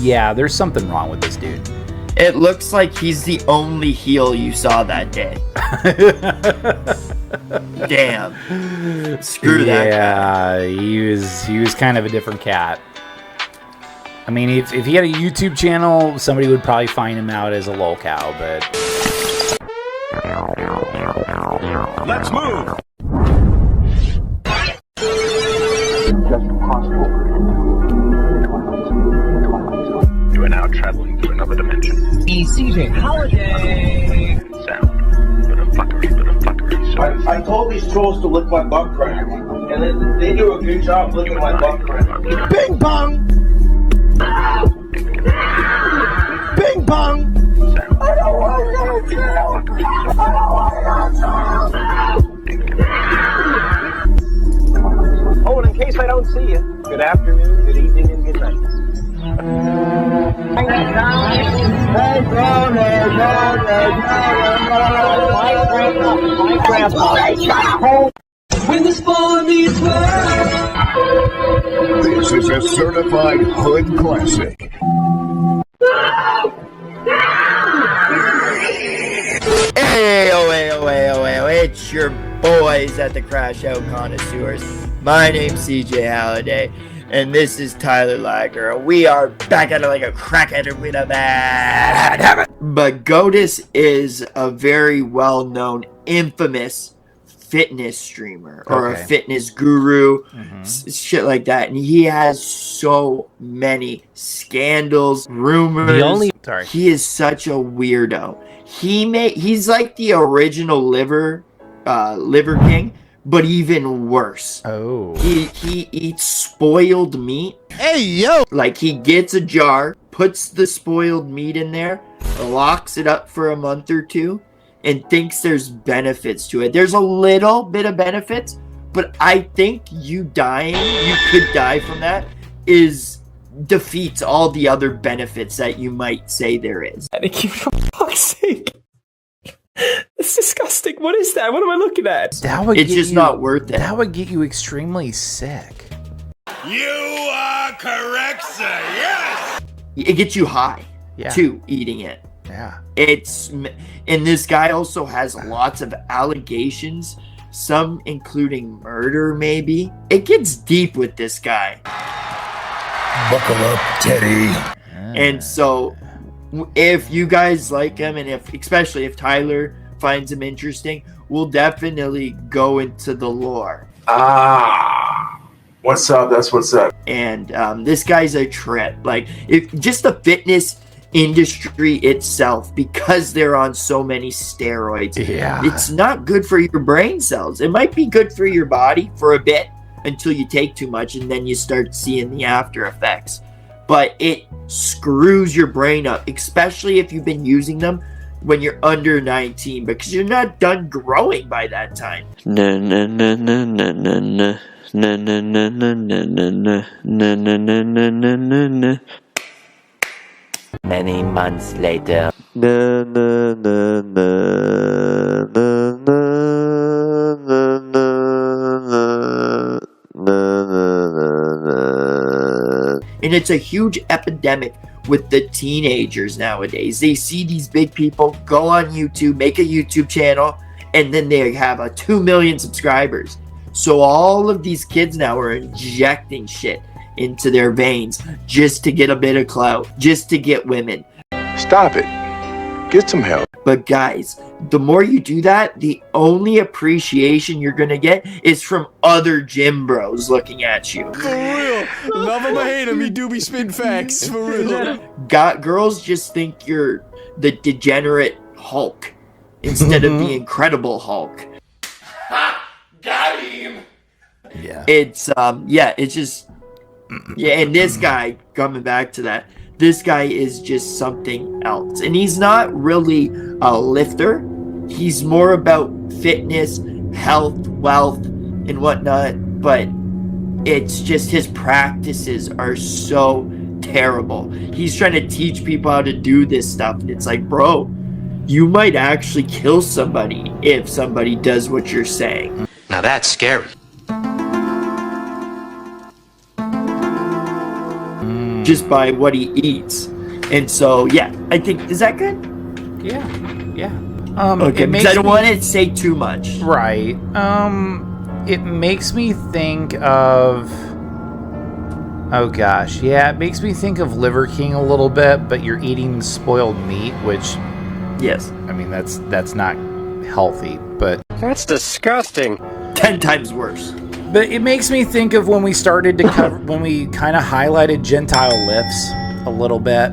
yeah, there's something wrong with this dude. It looks like he's the only heel you saw that day. Damn. Screw that guy. Yeah, he was kind of a different cat. I mean, if he had a YouTube channel, somebody would probably find him out as a lolcow, but... Let's move! Just possible. You are now traveling to another dimension. CJ Halliday. Sound. But a fuckery. So I told these trolls to lick my butt crack, and then they do a good job licking my butt crack. Bing bong! Bing bong! sound. I don't want to go to jail! I don't want to go to jail! Oh, and in case I don't see you, good afternoon, good evening, and good night. When the spawn meets world. This is a certified hood classic. Hey, it's your boys at the CRASHOUT Connoisseurs. My name's CJ Halliday, and this is Tyler Liger. We are back at it like a crackhead with a bad habit. But GOATIS is a very well-known, infamous fitness streamer or a fitness guru, shit like that. And he has so many scandals, rumors. He is such a weirdo. He's like the original liver king, but even worse. Oh. He eats spoiled meat. Hey, yo! Like, he gets a jar, puts the spoiled meat in there, locks it up for a month or two, and thinks there's benefits to it. There's a little bit of benefits, but I think you could die from that, defeats all the other benefits that you might say there is. For fuck's sake. That's disgusting. What is that? What am I looking at? It's just not worth it. That would get you extremely sick. You are correct, sir. Yes. It gets you high, too, eating it. Yeah. And this guy also has lots of allegations, some including murder, maybe. It gets deep with this guy. Buckle up, Teddy. And so, if you guys like him, and especially if Tyler finds him interesting, we'll definitely go into the lore. What's up? That's what's up. And this guy's a trip. Like, just the fitness industry itself, because they're on so many steroids, it's not good for your brain cells. It might be good for your body for a bit until you take too much, and then you start seeing the after effects. But it screws your brain up, especially if you've been using them when you're under 19, because you're not done growing by that time. Many months later. And it's a huge epidemic with the teenagers nowadays. They see these big people go on YouTube, make a YouTube channel, and then they have 2 million subscribers. So all of these kids now are injecting shit into their veins just to get a bit of clout, just to get women. Stop it. Get some help. But guys, the more you do that, the only appreciation you're gonna get is from other gym bros looking at you. For real. Love him or hate him, he do be spin facts. For real. Girls just think you're the degenerate Hulk instead of the Incredible Hulk. Got him. Yeah. It's just and this guy, coming back to that, this guy is just something else. And he's not really a lifter. He's more about fitness, health, wealth, and whatnot. But it's just his practices are so terrible. He's trying to teach people how to do this stuff. And it's like, bro, you might actually kill somebody if somebody does what you're saying. Now that's scary. just by what he eats. And so, yeah, I think, is that good? Yeah. Okay, because I don't want to say too much. Right. It makes me think of... Oh gosh, yeah, it makes me think of Liver King a little bit, but you're eating spoiled meat, which... Yes. I mean, that's not healthy, but... That's disgusting. 10 times worse. But it makes me think of when we started to cover... when we kind of highlighted Gentile lifts a little bit.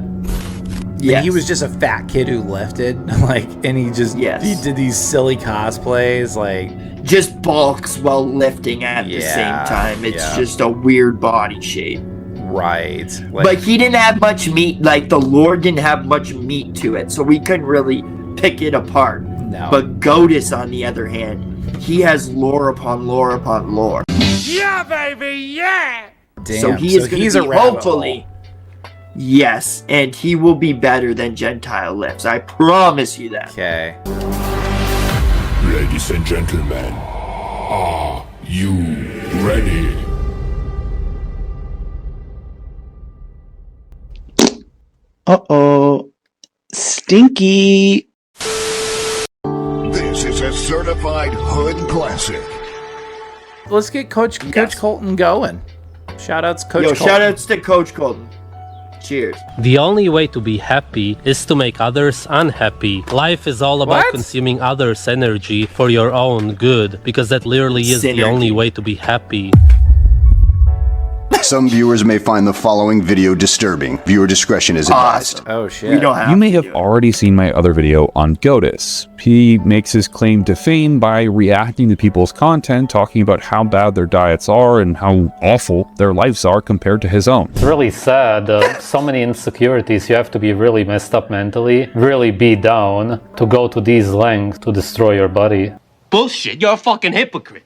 Yeah, he was just a fat kid who lifted, and he just he did these silly cosplays, just bulks while lifting at the same time. It's just a weird body shape. Right. But he didn't have much meat, the lore didn't have much meat to it, so we couldn't really pick it apart. No. But GOATIS, on the other hand, he has lore upon lore upon lore. Yeah, baby, yeah! Damn, so he is going to be, hopefully... Yes, and he will be better than Gentile lifts. I promise you that. Okay. Ladies and gentlemen, are you ready? Uh-oh. Stinky. This is a certified hood classic. Let's get Coach Kolton going. Shoutouts, Coach Kolton. Shoutouts to Coach Kolton. Cheers. The only way to be happy is to make others unhappy. Life is all about consuming others' energy for your own good, because that literally is the only way to be happy. Some viewers may find the following video disturbing. Viewer discretion is advised. Oh shit. You may have already seen my other video on GOATIS. He makes his claim to fame by reacting to people's content, talking about how bad their diets are and how awful their lives are compared to his own. It's really sad. So many insecurities. You have to be really messed up mentally, really beat down to go to these lengths to destroy your body. Bullshit. You're a fucking hypocrite.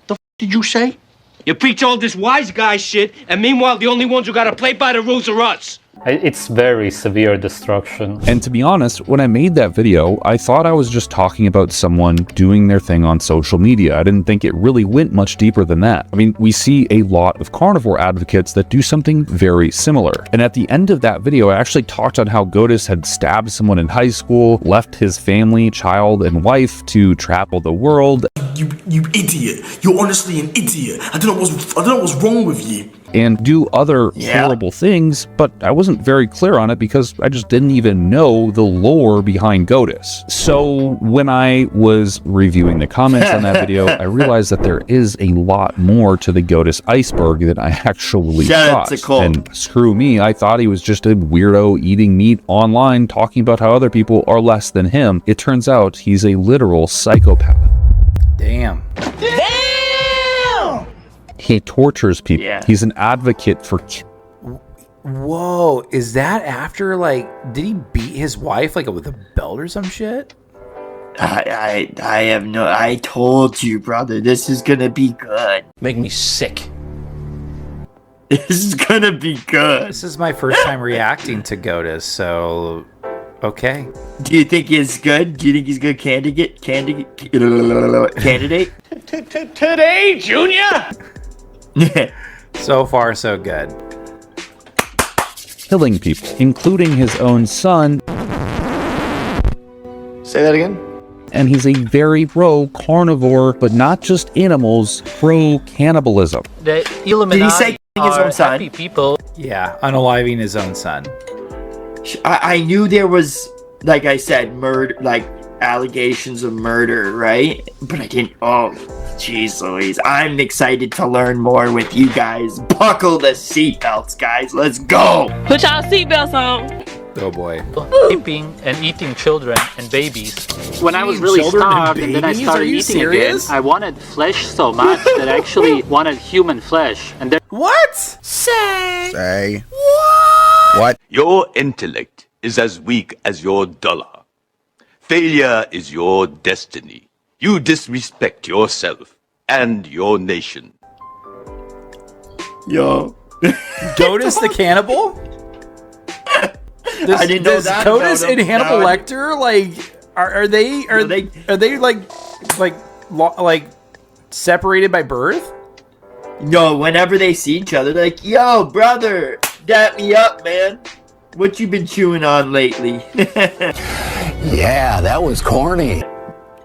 The f did you say? You preach all this wise guy shit, and meanwhile the only ones who gotta play by the rules are us. It's very severe destruction. And to be honest, when I made that video, I thought I was just talking about someone doing their thing on social media. I didn't think it really went much deeper than that. I mean, we see a lot of carnivore advocates that do something very similar. And at the end of that video, I actually talked on how GOATIS had stabbed someone in high school, left his family, child, and wife to travel the world. You idiot. You're honestly an idiot. I don't know what's wrong with you. And do other horrible things, but I wasn't very clear on it because I just didn't even know the lore behind GOATIS. So when I was reviewing the comments on that video, I realized that there is a lot more to the GOATIS iceberg than I actually thought. And screw me, I thought he was just a weirdo eating meat online, talking about how other people are less than him. It turns out he's a literal psychopath. Damn. He tortures people. Yeah. He's an advocate for... Whoa, is that after, did he beat his wife, with a belt or some shit? I have no... I told you, brother, this is gonna be good. Make me sick. This is gonna be good. This is my first time reacting to GOATIS, so... Okay. Do you think he's good? Do you think he's a good candidate? Candidate? Today, Junior? So far, so good. Killing people, including his own son. Say that again? And he's a very pro-carnivore, but not just animals, pro-cannibalism. The Illuminati Did he say his own son? Happy people. Yeah, unaliving his own son. I knew there was, like I said, murder, allegations of murder, right? But I didn't. Oh, jeez Louise. I'm excited to learn more with you guys. Buckle the seatbelts, guys. Let's go. Put y'all seatbelts on. Oh boy. Raping and eating children and babies. When I was really starved and then I started eating again, I wanted flesh so much that I actually wanted human flesh. And there. What? Say. What? Your intellect is as weak as your dollar. Failure is your destiny. You disrespect yourself and your nation. Yo. GOATIS the cannibal? I didn't know that. GOATIS and Hannibal Lecter, are they separated by birth? No, whenever they see each other, they're like, yo, brother, dap me up, man. What you been chewing on lately? Yeah, that was corny.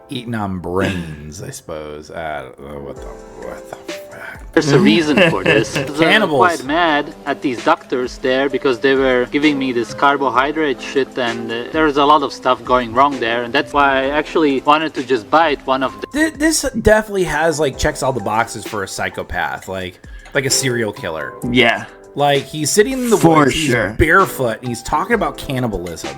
Eating on brains, I suppose. I don't know what the fuck. There's a reason for this. I'm Cannibals. quite mad at these doctors there because they were giving me this carbohydrate shit, and there's a lot of stuff going wrong there, and that's why I actually wanted to just bite one of them. This definitely has like checks all the boxes for a psychopath, like a serial killer. Yeah. Like he's sitting in the For woods, sure. he's barefoot, and he's talking about cannibalism.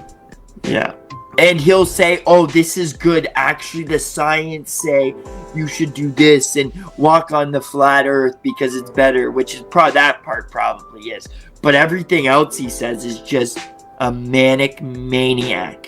Yeah. And he'll say, oh, this is good. Actually, the science say you should do this and walk on the flat earth because it's better, which is that part probably is. But everything else he says is just a manic maniac.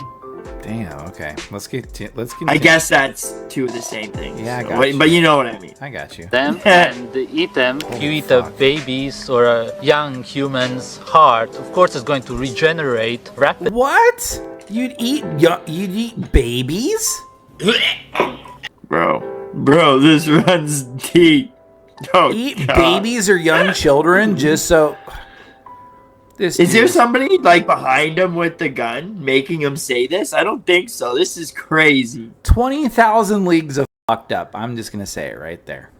Damn, okay. Let's get I guess that's two of the same things. Yeah, I so, got you. But you know what I mean. I got you. Them and eat them. If you eat a baby's or a young human's heart, of course it's going to regenerate rapidly. What? You'd eat babies? Bro, this runs deep. Oh, Eat God. babies or young children just so... Is there somebody like behind him with the gun making him say this? I don't think so. This is crazy. 20,000 leagues of fucked up. I'm just gonna say it right there.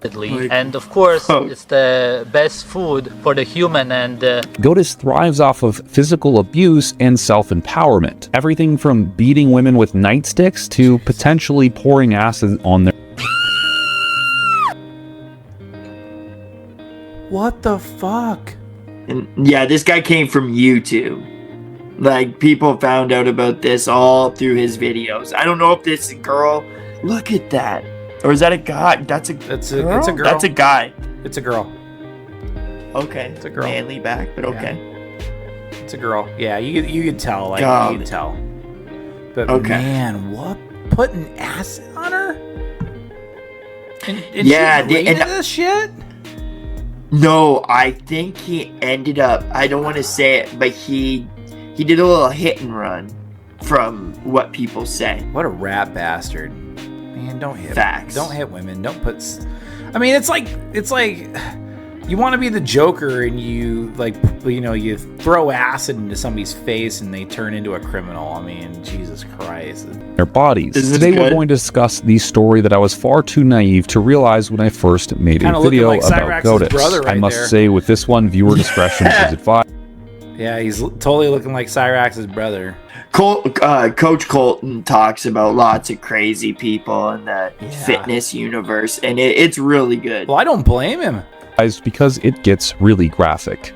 And of course, it's the best food for the human, and GOATIS thrives off of physical abuse and self-empowerment. Everything from beating women with nightsticks to potentially pouring acid on their... What the fuck? And yeah, this guy came from YouTube. Like, people found out about this all through his videos. I don't know if this is a girl. Look at that. Or is that a guy? That's a girl? It's a girl. That's a guy. It's a girl. Okay. It's a girl. Manly back, but okay. It's a girl. Yeah, you could tell. Like, God. you could tell. But Okay. man, what? Putting acid on her? And Yeah, she rated and- this shit? No, I think he ended up, I don't want to say it, but he did a little hit and run from what people say. What a rat bastard. Man, don't hit Facts. Don't hit women. Don't put... I mean, it's like... You want to be the Joker and you, like, you know, you throw acid into somebody's face and they turn into a criminal. I mean, Jesus Christ. their bodies. Is this Today we're good? going to discuss the story that I was far too naive to realize when I first made Kinda a looking video like about Cyrax's GOATIS. brother right I must there. say with this one, viewer discretion is advised. Yeah, he's totally looking like Cyrax's brother. Coach Kolton talks about lots of crazy people in the fitness universe, and it's really good. Well, I don't blame him. Because it gets really graphic.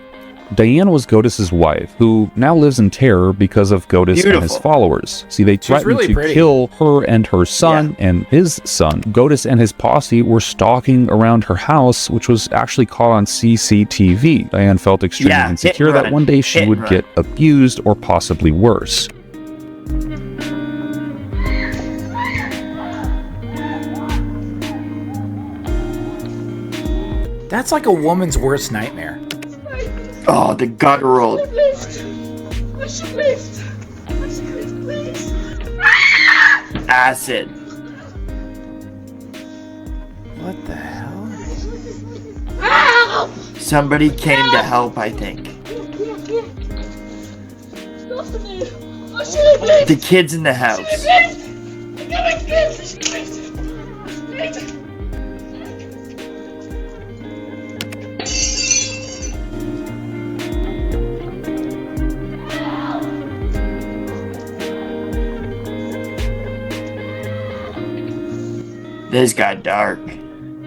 Diane was GOATIS' wife, who now lives in terror because of GOATIS and his Beautiful. followers. See, they threatened really to pretty. kill her and her son and his son. GOATIS and his posse were stalking around her house, which was actually caught on CCTV. Diane felt extremely Yeah, hit insecure and that run. one day she Hit would and get abused or possibly worse. That's like a woman's worst nightmare. Oh, the guttural. Acid. What the hell? Somebody came to help, I think. The kids in the house. This got dark.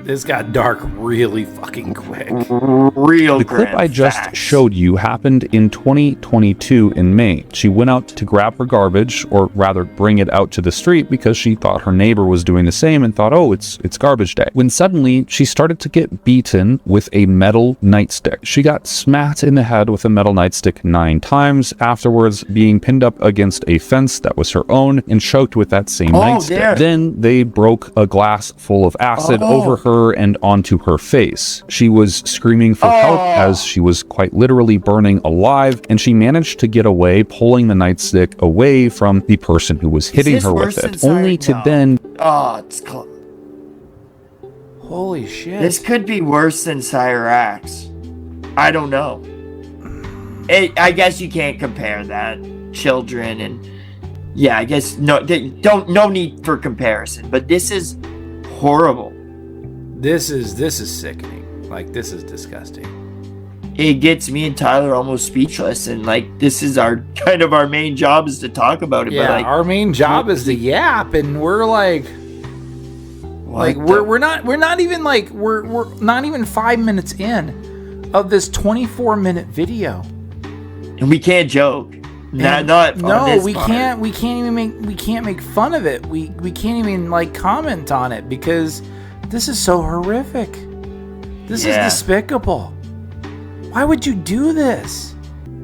This got dark really fucking quick. Real The clip grim I just facts. showed you happened in 2022 in May. She went out to grab her garbage, or rather bring it out to the street because she thought her neighbor was doing the same and thought, oh, it's garbage day. When suddenly she started to get beaten with a metal nightstick. She got smacked in the head with a metal nightstick 9 times, afterwards being pinned up against a fence that was her own and choked with that same nightstick. there. Then they broke a glass full of acid over her and onto her face. She was screaming for help as she was quite literally burning alive, and she managed to get away, pulling the nightstick away from the person who was hitting this her worse with than it, only to No. then... Oh, it's close. Holy shit. This could be worse than Cyrax. I don't know. I guess you can't compare that. Children and yeah, I guess no need for comparison. But this is horrible. This is sickening. Like, this is disgusting. It gets me and Tyler almost speechless, and like this is our main job is to talk about it. Yeah, but like, our main job is to yap, and we're like we're not even 5 minutes in of this 24-minute video, and we can't joke. We can't make fun of it. We can't even like comment on it because this is so horrific. This is despicable. Why would you do this?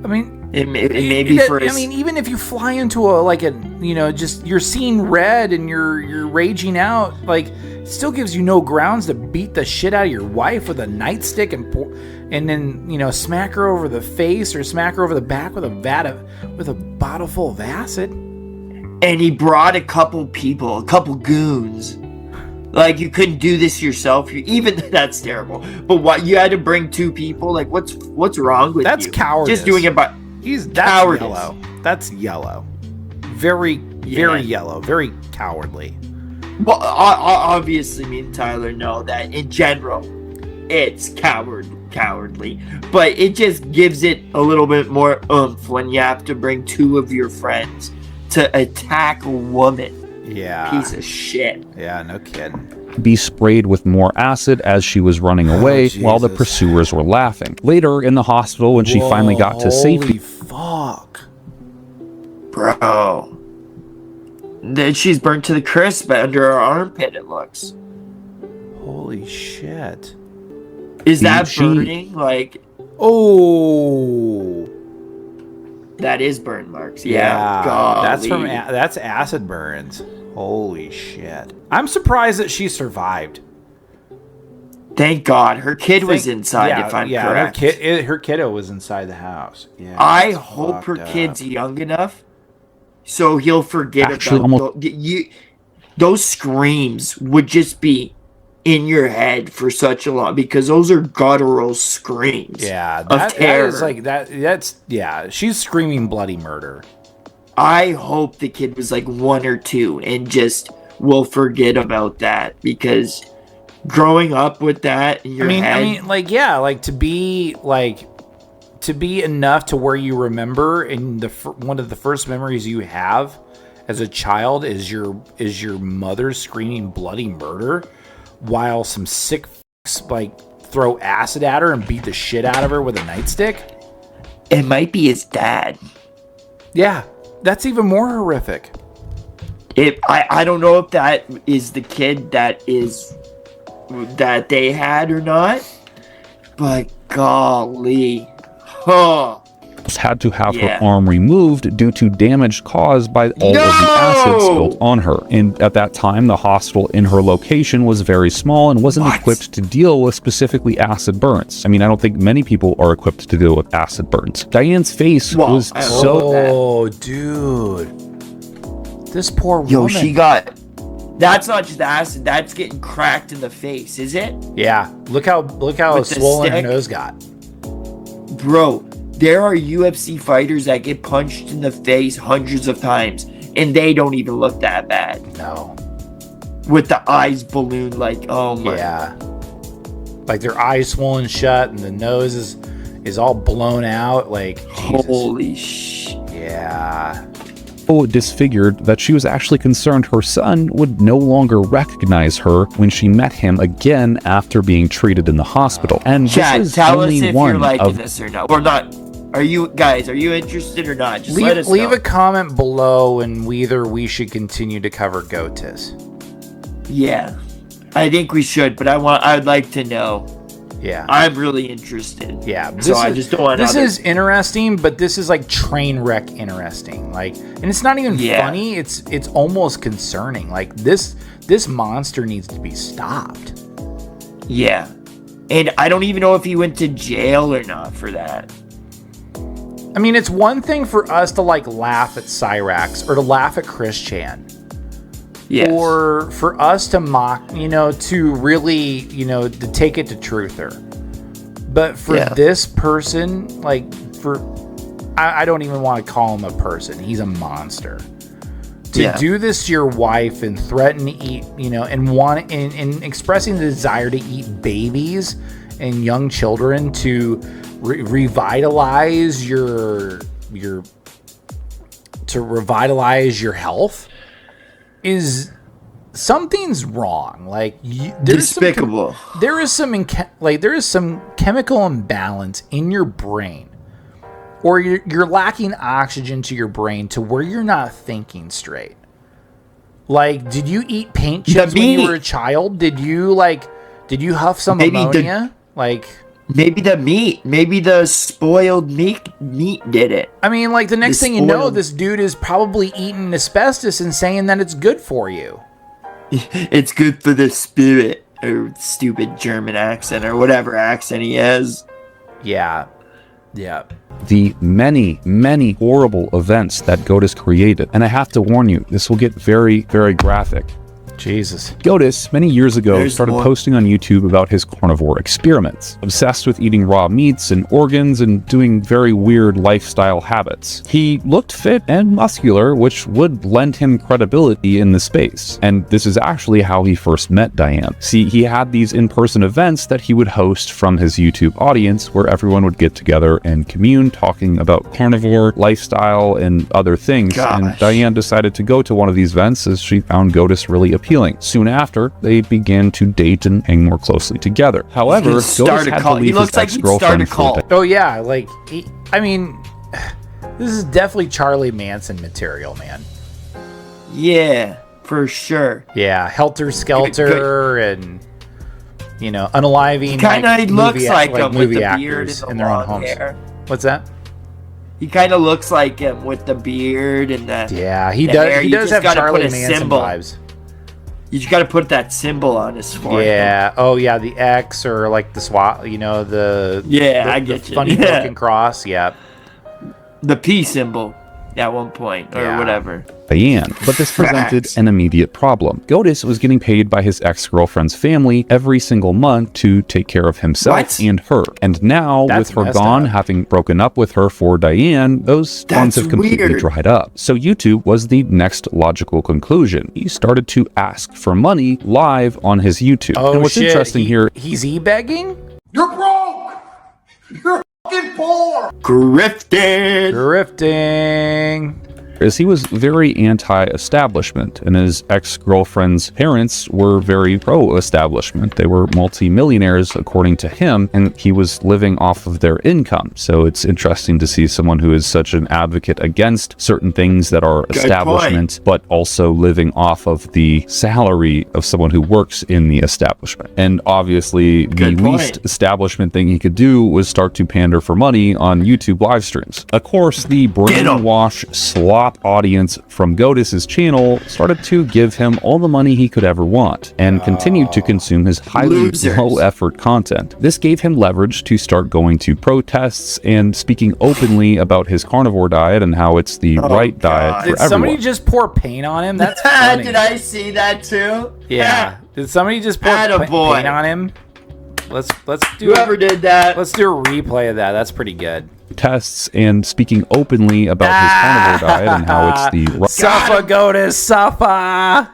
I mean, even if you fly into just you're seeing red and you're raging out, like, it still gives you no grounds to beat the shit out of your wife with a nightstick and then smack her over the face or smack her over the back with a bottle full of acid. And he brought a couple goons. Like, you couldn't do this yourself. That's terrible. But what, you had to bring 2 people? Like, what's wrong with you? That's cowardice. Just doing it by that's yellow. That's yellow. Very yellow. Very cowardly. Well, obviously, me and Tyler know that in general, it's cowardly. But it just gives it a little bit more oomph when you have to bring 2 of your friends to attack a woman. Yeah. Piece of shit. Yeah, no kidding. Be sprayed with more acid as she was running away while the pursuers were laughing. Later in the hospital, when she finally got to safety. Fuck. Bro. Then she's burnt to the crisp under her armpit, it looks. Holy shit. Is that burning? Like. Oh. That is burn marks. Yeah. That's acid burns. Holy shit. I'm surprised that she survived. Thank God. Her kid was inside, if I'm correct. Her kiddo was inside the house. Yeah. I hope her kid's young enough so he'll forget about those screams would just be in your head for such a long, because those are guttural screams. Yeah, that is like that's she's screaming bloody murder. I hope the kid was like 1 or 2 and just will forget about that, because growing up with that in your head. To be enough to where you remember, and one of the first memories you have as a child is your mother screaming bloody murder while some sick throw acid at her and beat the shit out of her with a nightstick. It might be his dad. Yeah, that's even more horrific. I don't know if that is the kid that they had or not, but golly. Huh. Had to have her arm removed due to damage caused by all of the acid spilled on her. And at that time, the hospital in her location was very small and wasn't equipped to deal with specifically acid burns. I mean, I don't think many people are equipped to deal with acid burns. Diane's face was so... Oh, dude. This poor woman. Yo, she got... That's not just acid, that's getting cracked in the face, is it? Yeah. Look how swollen her nose got. Bro, there are UFC fighters that get punched in the face hundreds of times, and they don't even look that bad. No. With the eyes ballooned, like, oh my. Yeah. Like their eyes swollen shut, and the nose is all blown out. Like, Jesus. Holy shit. Yeah. Disfigured that she was actually concerned her son would no longer recognize her when she met him again after being treated in the hospital. And Chad, this is tell only us if one you're liking of this or not. Or not. Are you interested or not? Just let us know. Leave a comment below, and we should continue to cover GOATIS. Yeah, I think we should, but I'd like to know. Yeah, I'm really interested. Yeah, I just don't want. This is interesting, but this is like train wreck interesting. Like, and it's not even funny. It's almost concerning. Like this monster needs to be stopped. Yeah, and I don't even know if he went to jail or not for that. I mean, it's one thing for us to like laugh at Cyrax or to laugh at Christian. Yes. Or for us to mock, to really, to take it to truther. But for this person, like, for I don't even want to call him a person. He's a monster. To do this to your wife and threaten to eat, and expressing the desire to eat babies and young children to revitalize your health is something's wrong. Like despicable. There is some chemical imbalance in your brain, or you're lacking oxygen to your brain to where you're not thinking straight. Like, did you eat paint chips when you were a child? Did you huff some ammonia? Maybe the meat. Maybe the spoiled meat did it. I mean, like, the next thing you know, this dude is probably eating asbestos and saying that it's good for you. It's good for the spirit, or stupid German accent, or whatever accent he has. Yeah. The many, many horrible events that GOATIS created. And I have to warn you, this will get very, very graphic. Jesus. GOATIS, many years ago, started posting on YouTube about his carnivore experiments. Obsessed with eating raw meats and organs and doing very weird lifestyle habits. He looked fit and muscular, which would lend him credibility in the space. And this is actually how he first met Diane. See, he had these in-person events that he would host from his YouTube audience, where everyone would get together and commune, talking about carnivore, lifestyle, and other things. And Diane decided to go to one of these events as she found GOATIS really appealing. Soon after, they began to date and hang more closely together. However, GOATIS had to leave his ex-girlfriend for Oh yeah, like, this is definitely Charlie Manson material, man. Yeah, for sure. Yeah, Helter Skelter and unaliving. Kind of looks like him with movie the beard actors and in their own long homes. hair. What's that? He kind of looks like him with the beard and the he does. hair. He does have Charlie Manson vibes. You just got to put that symbol on his forehead. Yeah. Oh, yeah. The X, or like the SWAT. I get you. Funny looking cross. Yeah. The P symbol at one point, or whatever. Diane, but this presented an immediate problem. GOATIS was getting paid by his ex-girlfriend's family every single month to take care of himself and her. And now, with her gone, having broken up with her for Diane, those funds have completely dried up. So YouTube was the next logical conclusion. He started to ask for money live on his YouTube. Oh, and what's interesting here... He's e-begging? You're broke! You're fucking poor! Grifting! Is he was very anti-establishment, and his ex-girlfriend's parents were very pro-establishment. They were multi-millionaires, according to him, and he was living off of their income. So it's interesting to see someone who is such an advocate against certain things that are establishment, but also living off of the salary of someone who works in the establishment. And obviously, the least establishment thing he could do was start to pander for money on YouTube live streams. Of course, the brainwash slop audience from GOATIS's channel started to give him all the money he could ever want, and continued to consume his highly low-effort content. This gave him leverage to start going to protests and speaking openly about his carnivore diet and how it's the right diet for everyone. Did somebody just pour paint on him? That's funny. Did I see that too? Yeah. Did somebody just pour paint on him? Let's do whoever did that. Let's do a replay of that. That's pretty good. Tests and speaking openly about his carnivore diet and how it's the suffer GOATIS suffer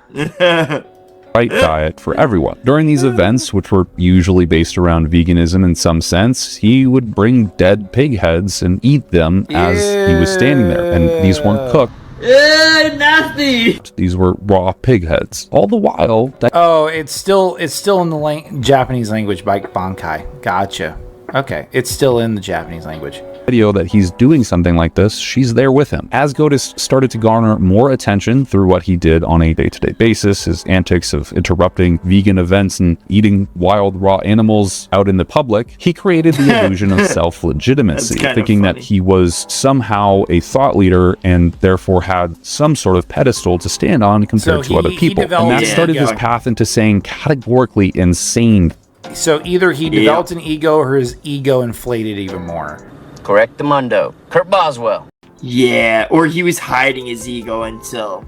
right diet for everyone. During these events, which were usually based around veganism in some sense, he would bring dead pig heads and eat them as he was standing there, and these weren't cooked. Nasty! These were raw pig heads. All the while... it's still in the Japanese language by Bankai. Gotcha. Okay, it's still in the Japanese language. Video that he's doing something like this, she's there with him. As GOATIS started to garner more attention through what he did on a day-to-day basis, his antics of interrupting vegan events and eating wild raw animals out in the public, he created the illusion of self-legitimacy, thinking that he was somehow a thought leader and therefore had some sort of pedestal to stand on compared to other people. And that started his path into saying categorically insane. So either he developed an ego or his ego inflated even more. Correctamundo. Kurt Boswell. Yeah, or he was hiding his ego until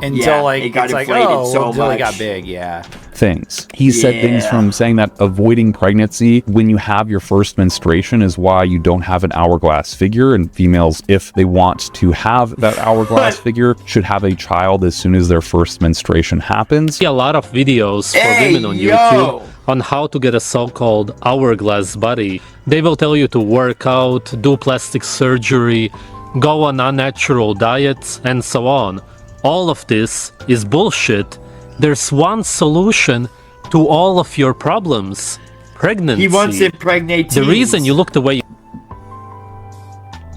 Until like it got it's like, inflated oh, so until much. it got big, yeah. Things. He said things from saying that avoiding pregnancy when you have your first menstruation is why you don't have an hourglass figure, and females, if they want to have that hourglass figure, should have a child as soon as their first menstruation happens. See a lot of videos for women on YouTube on how to get a so-called hourglass body. They will tell you to work out, do plastic surgery, go on unnatural diets, and so on. All of this is bullshit. There's one solution to all of your problems. Pregnancy. He wants to impregnate teens. The reason you look the way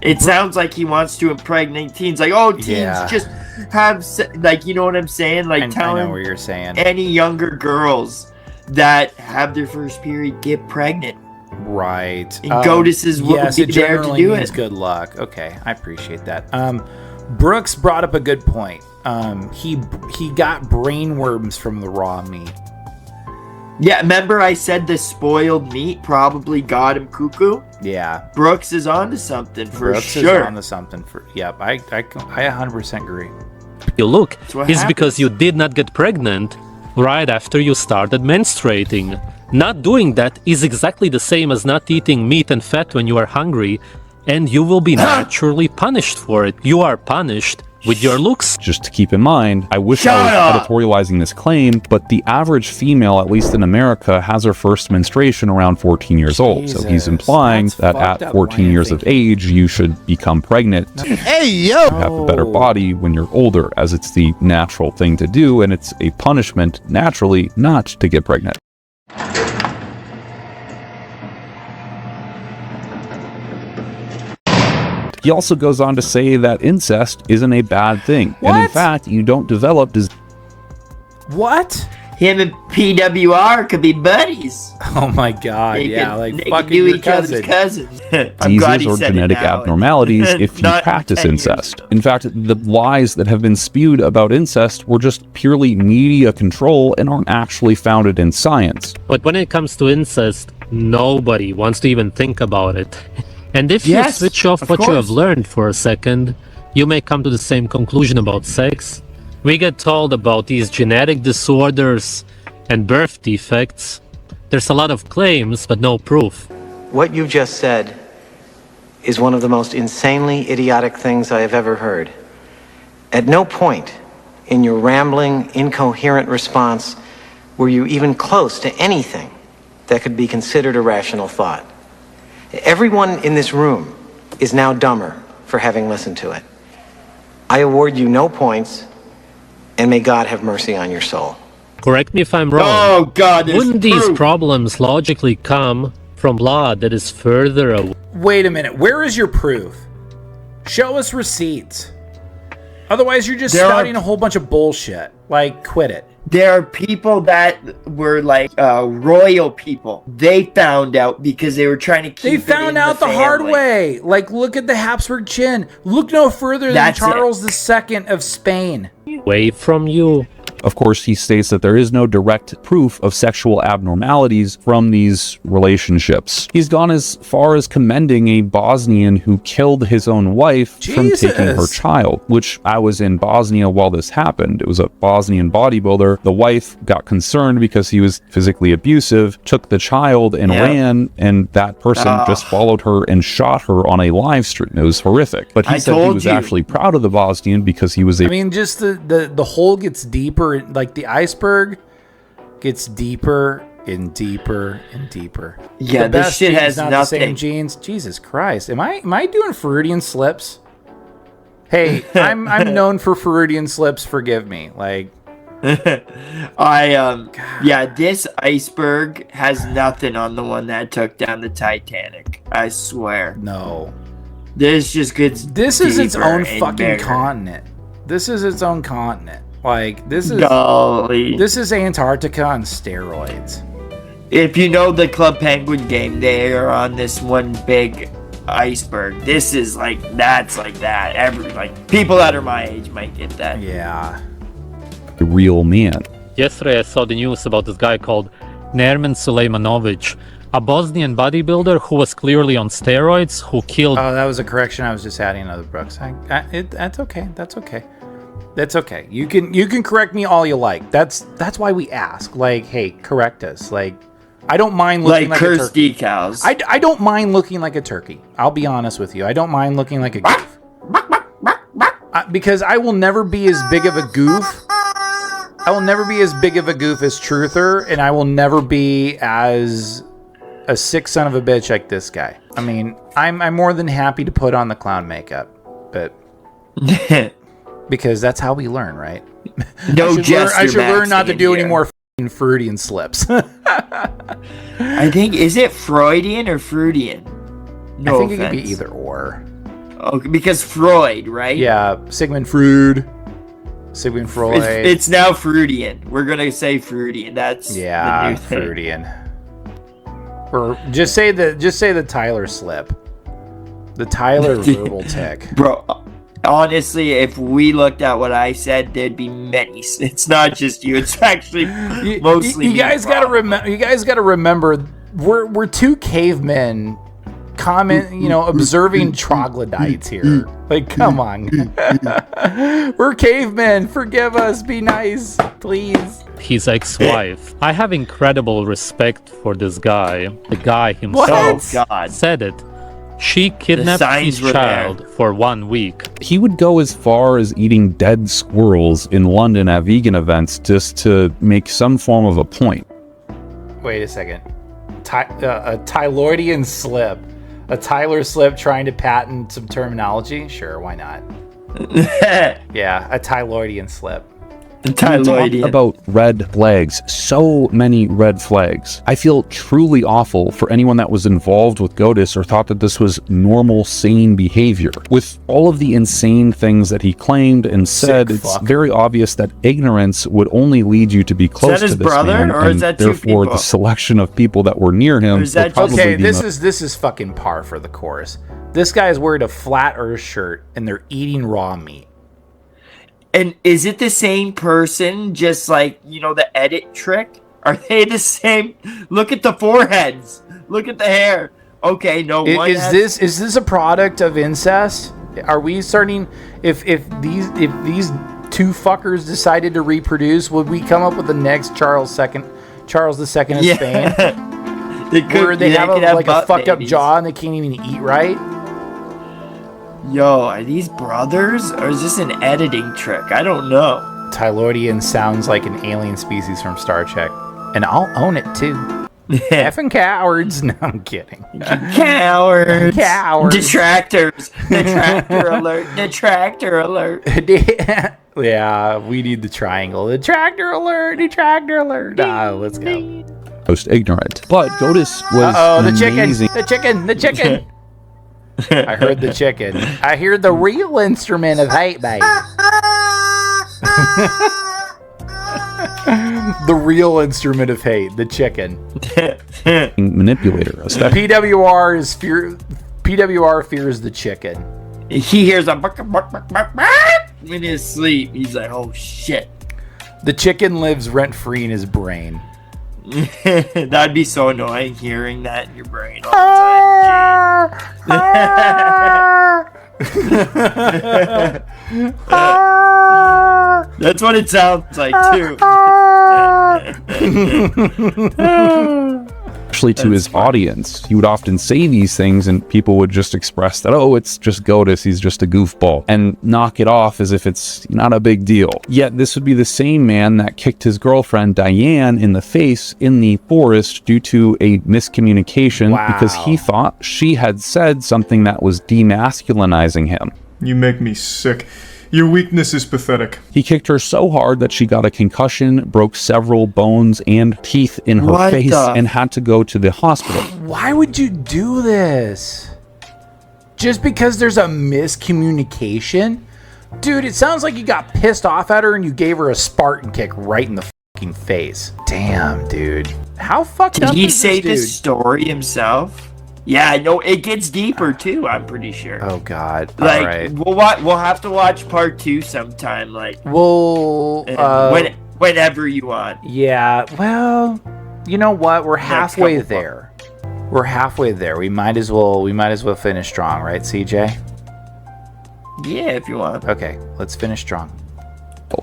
It sounds like he wants to impregnate teens. Like, oh, teens just have, like, you know what I'm saying? Like, I know what you're saying. Any younger girls that have their first period get pregnant. Right. And GOATIS is yes, be it there to generally do means it. good luck. Okay, I appreciate that. Brooks brought up a good point. He got brainworms from the raw meat. Yeah, remember I said the spoiled meat probably got him cuckoo? Yeah. Brooks is onto something for Brooks sure. is onto something for. Yep, I 100% agree. you look what is happens. because you did not get pregnant right after you started menstruating. Not doing that is exactly the same as not eating meat and fat when you are hungry, and you will be naturally punished for it. You are punished with your looks. Just to keep in mind, I wish I was editorializing this claim, but the average female, at least in America, has her first menstruation around 14 years old. So he's implying that at 14 years of age, you should become pregnant. Hey, yo! You have a better body when you're older, as it's the natural thing to do, and it's a punishment, naturally, not to get pregnant. He also goes on to say that incest isn't a bad thing. What? And in fact, you don't develop What? Him and PWR could be buddies. Oh my god, yeah, like they fucking could do your each other's cousin. cousins. I'm glad diseases he or said it genetic now. abnormalities if you Not practice 10 years. incest. In fact, the lies that have been spewed about incest were just purely media control and aren't actually founded in science. But when it comes to incest, nobody wants to even think about it. And if you switch off what you have learned for a second, you may come to the same conclusion about sex. We get told about these genetic disorders and birth defects. There's a lot of claims, but no proof. What you just said is one of the most insanely idiotic things I have ever heard. At no point in your rambling, incoherent response were you even close to anything that could be considered a rational thought. Everyone in this room is now dumber for having listened to it. I award you no points, and may God have mercy on your soul. Correct me if I'm wrong. Oh God, Wouldn't these problems logically come from blood that is further away? Wait a minute, where is your proof? Show us receipts. Otherwise, you're just starting a whole bunch of bullshit. Like, quit it. There are people that were like royal people. They found out because they were trying to keep They found out the hard way. Like, look at the Habsburg chin. Look no further than Charles II of Spain. Away from you. Of course, he states that there is no direct proof of sexual abnormalities from these relationships. He's gone as far as commending a Bosnian who killed his own wife from taking her child, which I was in Bosnia while this happened. It was a Bosnian bodybuilder. The wife got concerned because he was physically abusive, took the child and ran, and that person just followed her and shot her on a live stream. It was horrific. But he said he was actually proud of the Bosnian because he was a... I mean, just the hole gets deeper. Like the iceberg gets deeper and deeper and deeper. Yeah, the this best shit genes, has not nothing. the same genes. Jesus Christ, am I doing Freudian slips? Hey, I'm known for Freudian slips. Forgive me. Like, yeah, this iceberg has nothing on the one that took down the Titanic. I swear. No, this just gets. This is its deeper own and fucking bigger. continent. This is its own continent. Like, this is Golly. This is Antarctica on steroids. If you know the Club Penguin game, they are on this one big iceberg. This is like that's like that. People that are my age might get that. Yeah. a real man. Yesterday I saw the news about this guy called Nerman Sulejmanovic, a Bosnian bodybuilder who was clearly on steroids, who killed... Oh, that was a correction. I was just adding another Brooks. That's okay. That's okay. That's okay. You can correct me all you like. That's why we ask. Like, hey, correct us. Like, I don't mind looking like a turkey. decals. I don't mind looking like a turkey. I'll be honest with you. I don't mind looking like a goof. Because I will never be as big of a goof. I will never be as big of a goof as Truther, and I will never be as a sick son of a bitch like this guy. I mean, I'm more than happy to put on the clown makeup, but because that's how we learn, right? No, I should learn not to do any more f***ing Freudian slips. I think, is it Freudian or Freudian? No I think offense. it could be either or. Okay, because Freud, right? Yeah, Sigmund Freud. Sigmund Freud. It's now Freudian. We're gonna say Freudian. That's the new thing. Freudian. Or just say the Tyler slip. The Tyler verbal tick. Bro, honestly, if we looked at what I said, there'd be many. It's not just you. It's actually mostly you guys got to remember. You guys got to remember. We're two cavemen. Observing troglodytes here. Like, come on. We're cavemen. Forgive us. Be nice, please. His ex-wife. I have incredible respect for this guy. The guy himself said it. She kidnapped his child for 1 week. He would go as far as eating dead squirrels in London at vegan events just to make some form of a point. Wait a second. A Tyloidian slip. A Tyler slip trying to patent some terminology? Sure, why not? Yeah, a Tyloidian slip. Talk about red flags. So many red flags. I feel truly awful for anyone that was involved with GOATIS or thought that this was normal, sane behavior. With all of the insane things that he claimed and said, it's very obvious that ignorance would only lead you to be close to this man, and therefore the selection of people that were near him. Okay, this is fucking par for the course. This guy's wearing a flat Earth shirt and they're eating raw meat. And is it the same person, just like, the edit trick? Are they the same? Look at the foreheads. Look at the hair. Okay, no one is this a product of incest? Are we starting if these two fuckers decided to reproduce, would we come up with the next Charles II of Spain? Where they have a fucked up jaw and they can't even eat right? Yo, are these brothers, or is this an editing trick? I don't know. Tyloidian sounds like an alien species from Star Trek, and I'll own it too. Effing cowards. No, I'm kidding. Cowards. Cowards. Detractors. Detractor alert. Detractor alert. Yeah, we need the triangle. Detractor alert. Detractor alert. Let's go. Most ignorant. But GOATIS was amazing. The chicken. I heard the chicken. I hear the real instrument of hate, babe. The real instrument of hate, the chicken. Manipulator. PWR fears the chicken. He hears a bark in his sleep. He's like, oh shit. The chicken lives rent-free in his brain. That'd be so annoying hearing that in your brain all the time. That's what it sounds like too. Especially to his audience, he would often say these things and people would just express that, oh, it's just GOATIS, he's just a goofball, and knock it off as if it's not a big deal. Yet this would be the same man that kicked his girlfriend Diane in the face in the forest due to a miscommunication because he thought she had said something that was demasculinizing him. You make me sick. Your weakness is pathetic. He kicked her so hard that she got a concussion, broke several bones and teeth in her face, and had to go to the hospital. Why would you do this? Just because there's a miscommunication? Dude, it sounds like you got pissed off at her and you gave her a Spartan kick right in the fucking face. Damn, dude. How fucked up is this dude? Did he say this story himself? Yeah, no, it gets deeper too, I'm pretty sure. Oh god. Like, all right. We'll have to watch part 2 sometime, like whenever you want. Yeah, well, you know what? We're halfway there. We're halfway there. We might as well finish strong, right, CJ? Yeah, if you want. Okay, let's finish strong.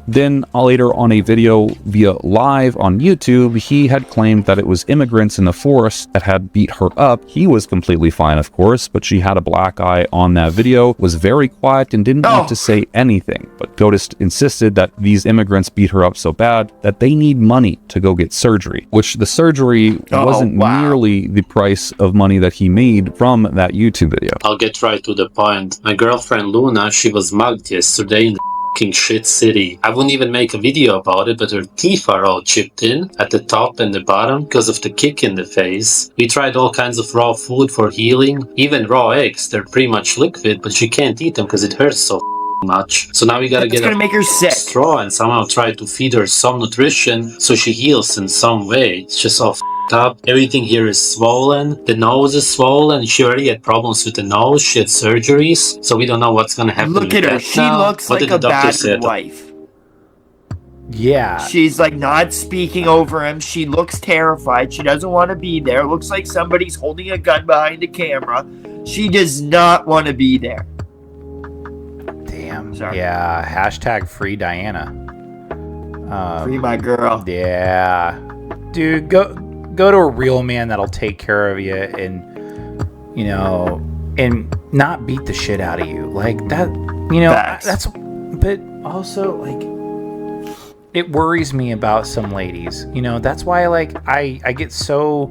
Then later on a video via live on YouTube, he had claimed that it was immigrants in the forest that had beat her up. He was completely fine, of course, but she had a black eye on that video, was very quiet and didn't want to say anything. But GOATIS insisted that these immigrants beat her up so bad that they need money to go get surgery, which the surgery wasn't nearly the price of money that he made from that YouTube video. I'll get right to the point. My girlfriend Luna, she was mugged yesterday in the fucking shit city. I wouldn't even make a video about it, but her teeth are all chipped in at the top and the bottom because of the kick in the face. We tried all kinds of raw food for healing, even raw eggs. They're pretty much liquid, but she can't eat them because it hurts so much. So now we gotta get make her sick. Straw and somehow try to feed her some nutrition so she heals in some way. It's just all up. Everything here is swollen. The nose is swollen. She already had problems with the nose. She had surgeries. So we don't know what's gonna happen. Look at her. She looks like a battered wife. Yeah. She's like not speaking over him. She looks terrified. She doesn't want to be there. Looks like somebody's holding a gun behind the camera. She does not want to be there. Damn. Sorry. Yeah. Hashtag free Diana. Free my girl. Yeah. Dude, go to a real man that'll take care of you and, you know, and not beat the shit out of you. Like that, you know, that's, but also like, it worries me about some ladies, you know, that's why like I get so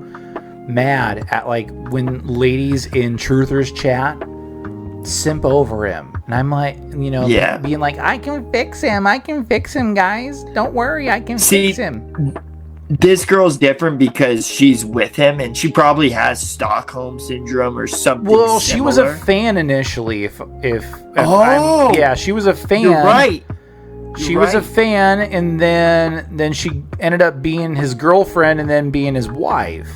mad at like when ladies in truthers chat simp over him. And I'm like, you know, being like, I can fix him, guys. Don't worry, I can fix him. This girl's different because she's with him and she probably has Stockholm syndrome or something. Well, she was a fan initially. Yeah, she was a fan. You're right. She was a fan, and then she ended up being his girlfriend and then being his wife.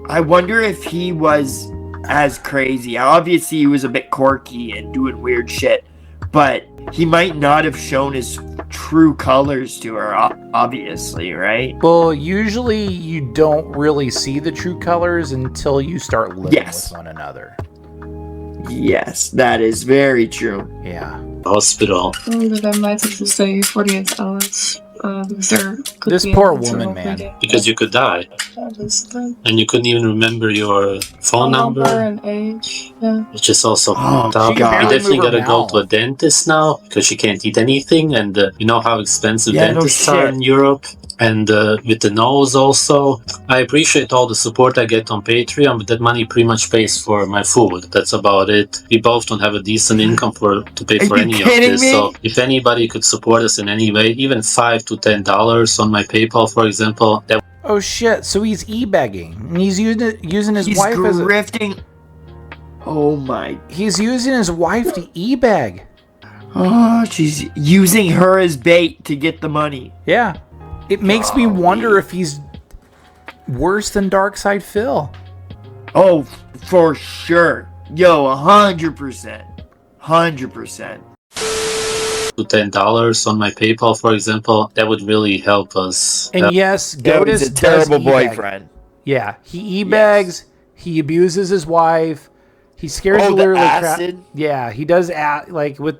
I wonder if he was as crazy. Obviously, he was a bit quirky and doing weird shit, but he might not have shown his true colors to her, obviously, right? Well, usually you don't really see the true colors until you start living with one another. Yes, that is very true. Yeah. Hospital. They might have to stay 48 hours. This poor woman, man. Because you could die. And you couldn't even remember your phone number and age. Yeah. Which is also fucked up. You definitely gotta go to a dentist now because she can't eat anything, and you know how expensive dentists are in Europe. And with the nose also. I appreciate all the support I get on Patreon, but that money pretty much pays for my food. That's about it. We both don't have a decent income to pay for any of this. So if anybody could support us in any way, even $5 to $10 on my PayPal, for example. Oh shit! So he's e-begging, and he's using his wife as grifting. Oh my! He's using his wife to e-beg. Oh, she's using her as bait to get the money. Yeah. It makes me wonder if he's worse than Darkside Phil. Oh, for sure. Yo, 100%. 100%. To $10 on my PayPal, for example, that would really help us. And yes, GOATIS is a terrible boyfriend. Yeah, he e-begs, he abuses his wife, he scares the literally crap. Yeah, he does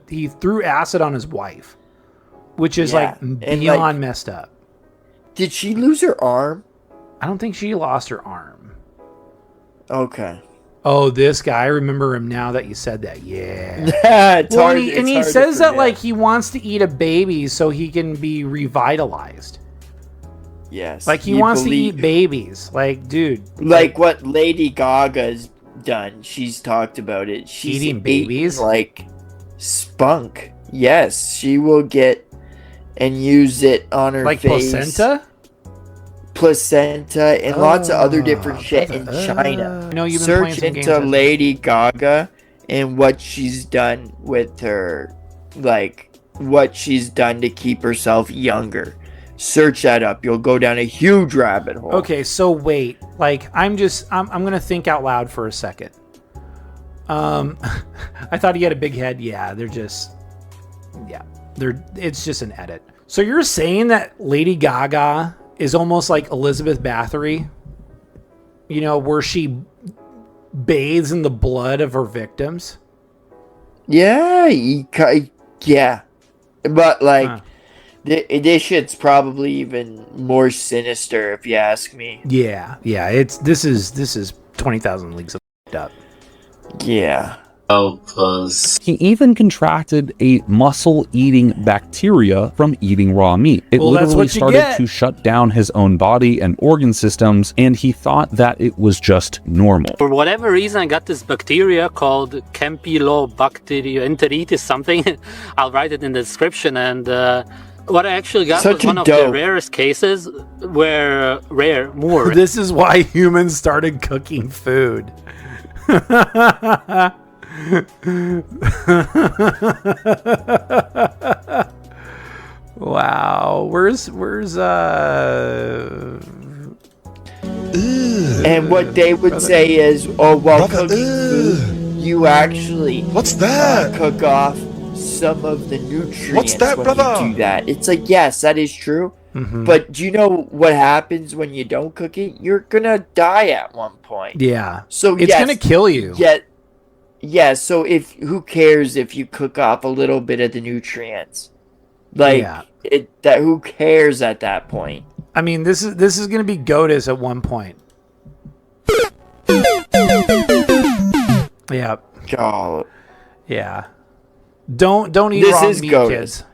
he threw acid on his wife, which is like beyond messed up. Did she lose her arm? I don't think she lost her arm. Okay. Oh, this guy. I remember him now that you said that. Yeah. He says that like he wants to eat a baby so he can be revitalized. Yes. Like he wants to eat babies. Like, dude. Like what Lady Gaga's done. She's talked about it. She's eating babies? Like spunk. Yes. She will get and use it on her like face. Placenta and lots of other different shit in China. I know you've been Search into Lady Gaga and what she's done with her, like what she's done to keep herself younger. Search that up. You'll go down a huge rabbit hole. Okay, so wait. Like I'm gonna think out loud for a second. I thought he had a big head. Yeah, it's just an edit. So you're saying that Lady Gaga is almost like Elizabeth Bathory, you know, where she bathes in the blood of her victims? Yeah. But like, This shit's probably even more sinister, if you ask me. Yeah. This is 20,000 leagues of up. Yeah. He even contracted a muscle-eating bacteria from eating raw meat. It literally started to shut down his own body and organ systems, and he thought that it was just normal. For whatever reason, I got this bacteria called Campylobacteria enteritis something. I'll write it in the description. And what I actually got was one of the rarest cases where This is why humans started cooking food. Wow, where's and what they would say is, oh, while cooking food, you actually cook off some of the nutrients when you do that. It's like, yes, that is true. But do you know what happens when you don't cook it? You're gonna die at one point. Yeah. So it's gonna kill you. Yeah, so who cares if you cook off a little bit of the nutrients? Like who cares at that point? I mean, this is gonna be GOATIS at one point. Yeah. God. Yeah. Don't eat raw meat, kids.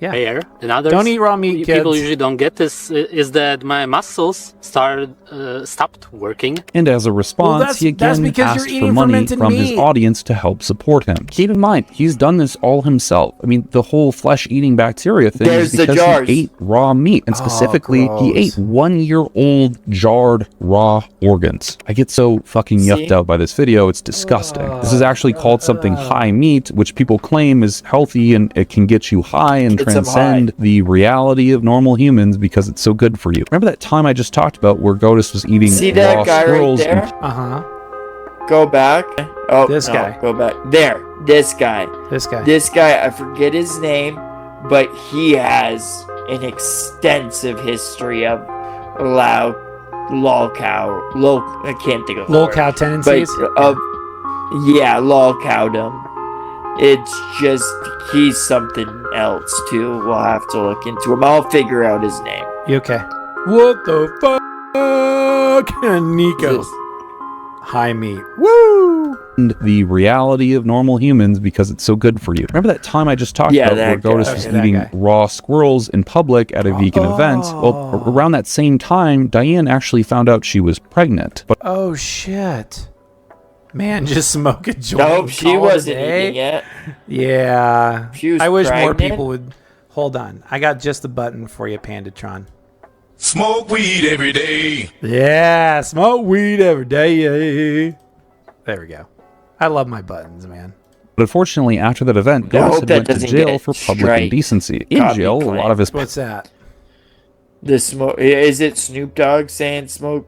Yeah. And others, don't eat raw meat, people kids. usually don't get this, is that my muscles stopped working. And as a response, he again asked for money from his audience to help support him. Keep in mind, he's done this all himself. I mean, the whole flesh-eating bacteria thing is because he ate raw meat, and specifically, he ate 1-year-old jarred raw organs. I get so fucking yucked out by this video, it's disgusting. This is actually called something high meat, which people claim is healthy and it can get you high and transcend the reality of normal humans because it's so good for you. Remember that time I just talked about where GOATIS was eating raw squirrels? Go back. Oh, this guy. Go back. There. This guy. This guy, I forget his name, but he has an extensive history of lolcow. I can't think of the word. Lolcow tendencies? Lolcowdom. It's just, he's something else too. We'll have to look into him. I'll figure out his name. You okay? What the fuck? Nico. High meat. Woo! And the reality of normal humans because it's so good for you. Remember that time I just talked about where GOATIS was eating raw squirrels in public at a vegan event? Well, around that same time, Diane actually found out she was pregnant. But oh, shit. Man, just smoke a joint. Nope, she wasn't eating it. Yeah. She was I wish pregnant. more people would. Hold on. I got just the button for you, Pandatron. Smoke weed every day. Yeah, smoke weed every day. There we go. I love my buttons, man. But unfortunately, after that event, GOATIS had went to jail for public indecency. In jail, a lot of his... What's that? The smoke... Is it Snoop Dogg saying smoke?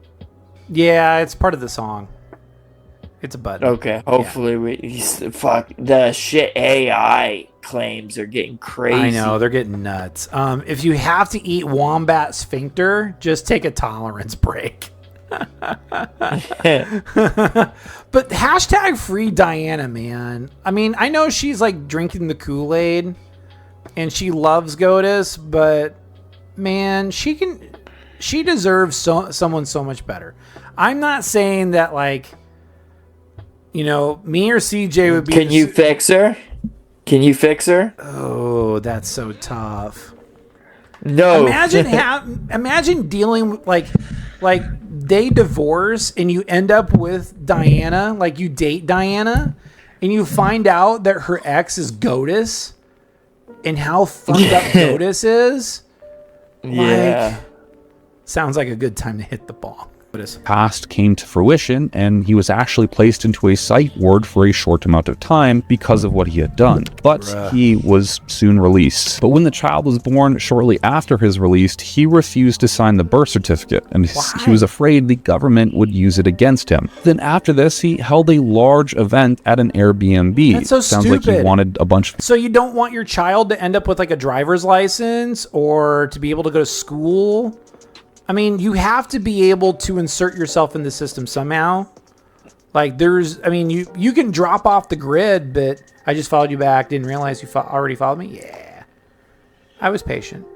Yeah, it's part of the song. It's a button. Okay, hopefully fuck, the shit AI claims are getting crazy. I know, they're getting nuts. If you have to eat wombat sphincter, just take a tolerance break. But hashtag free Diana, man. I mean, I know she's like drinking the Kool-Aid and she loves GOATIS, but man, she deserves someone so much better. I'm not saying that like, you know, me or CJ would be... Can you fix her? Can you fix her? Oh, that's so tough. No. Imagine dealing with, like they divorce and you end up with Diana, like you date Diana, and you find out that her ex is GOATIS, and how fucked up GOATIS is. Yeah. Sounds like a good time to hit the ball. Past came to fruition, and he was actually placed into a psych ward for a short amount of time because of what he had done. But he was soon released. But when the child was born shortly after his release, he refused to sign the birth certificate, and he was afraid the government would use it against him. Then after this, he held a large event at an Airbnb. That's so Sounds stupid. like he wanted a bunch of... So you don't want your child to end up with like a driver's license or to be able to go to school? I mean, you have to be able to insert yourself in the system somehow. Like you can drop off the grid, but I just followed you back. Didn't realize you already followed me. Yeah. I was patient.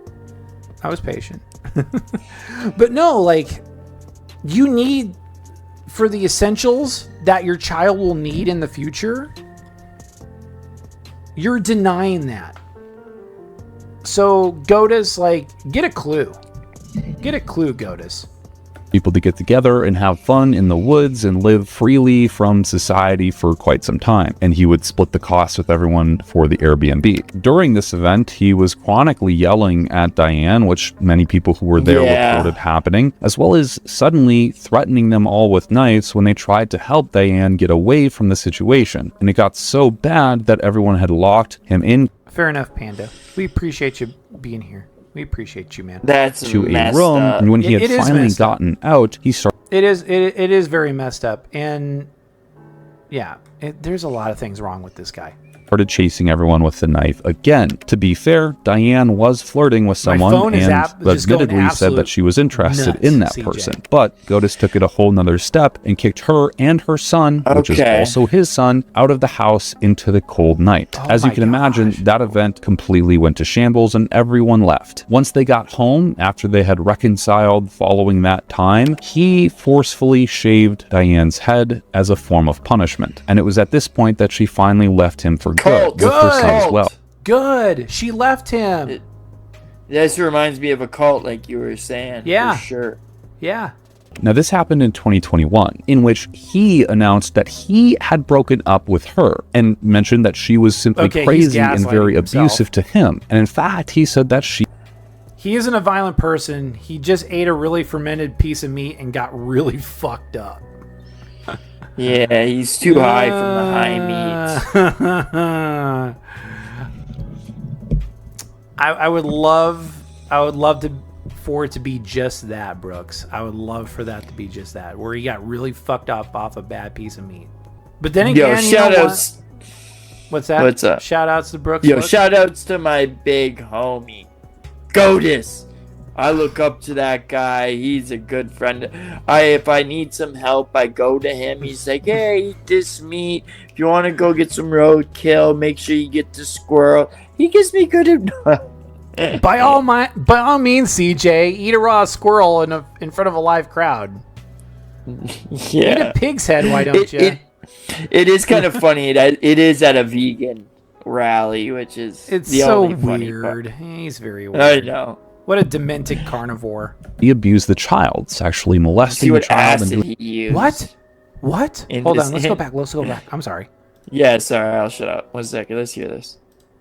But no, like, you need, for the essentials that your child will need in the future, you're denying that. So GOATIS, like, get a clue. Get a clue, GOATIS. People to get together and have fun in the woods and live freely from society for quite some time, and he would split the cost with everyone for the Airbnb. During this event, he was chronically yelling at Diane, which many people who were there reported happening, as well as suddenly threatening them all with knives when they tried to help Diane get away from the situation. And it got so bad that everyone had locked him in. Fair enough, Panda. We appreciate you being here. We appreciate you, man. That's to a room, and when he had finally gotten out, he started. It is very messed up, and yeah, there's a lot of things wrong with this guy. Started chasing everyone with the knife again. To be fair, Diane was flirting with someone and admittedly said that she was interested in that person. But GOATIS took it a whole nother step and kicked her and her son, which is also his son, out of the house into the cold night. As you can imagine, that event completely went to shambles and everyone left. Once they got home, after they had reconciled following that time, he forcefully shaved Diane's head as a form of punishment. And it was at this point that she finally left him for good with her son as well. Good. She left him. This reminds me of a cult, like you were saying. Yeah. For sure. Yeah. Now, this happened in 2021, in which he announced that he had broken up with her and mentioned that she was simply crazy and very abusive to him. And in fact, he said that he isn't a violent person. He just ate a really fermented piece of meat and got really fucked up. Yeah, he's too high from the high meat. I would love for it to be just that, Brooks. I would love for that to be just that, where he got really fucked up off a bad piece of meat. But then again, shout outs. What's that? What's up? Shout outs to Brooks. Shout outs to my big homie, GOATIS. I look up to that guy. He's a good friend. If I need some help, I go to him. He's like, hey, eat this meat. If you want to go get some roadkill, make sure you get the squirrel. He gives me good advice. By all means, CJ, eat a raw squirrel in front of a live crowd. Yeah. Eat a pig's head, why don't you? It is kind of funny. It is at a vegan rally, which is the only funny part. He's very weird. I know. What a demented carnivore. he abused the child, sexually molesting the child. What? Hold on, let's go back. I'm sorry. Yeah, sorry, I'll shut up. 1 second, let's hear this.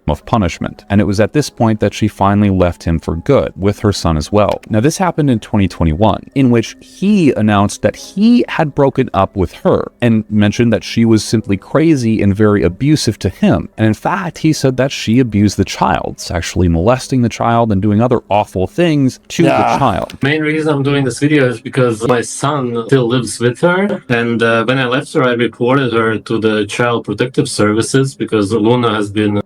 Of punishment, and it was at this point that she finally left him for good, with her son as well. Now this happened in 2021, in which he announced that he had broken up with her, and mentioned that she was simply crazy and very abusive to him, and in fact he said that she abused the child, sexually molesting the child and doing other awful things to the child. Main reason I'm doing this video is because my son still lives with her, and when I left her I reported her to the Child Protective Services because Luna has been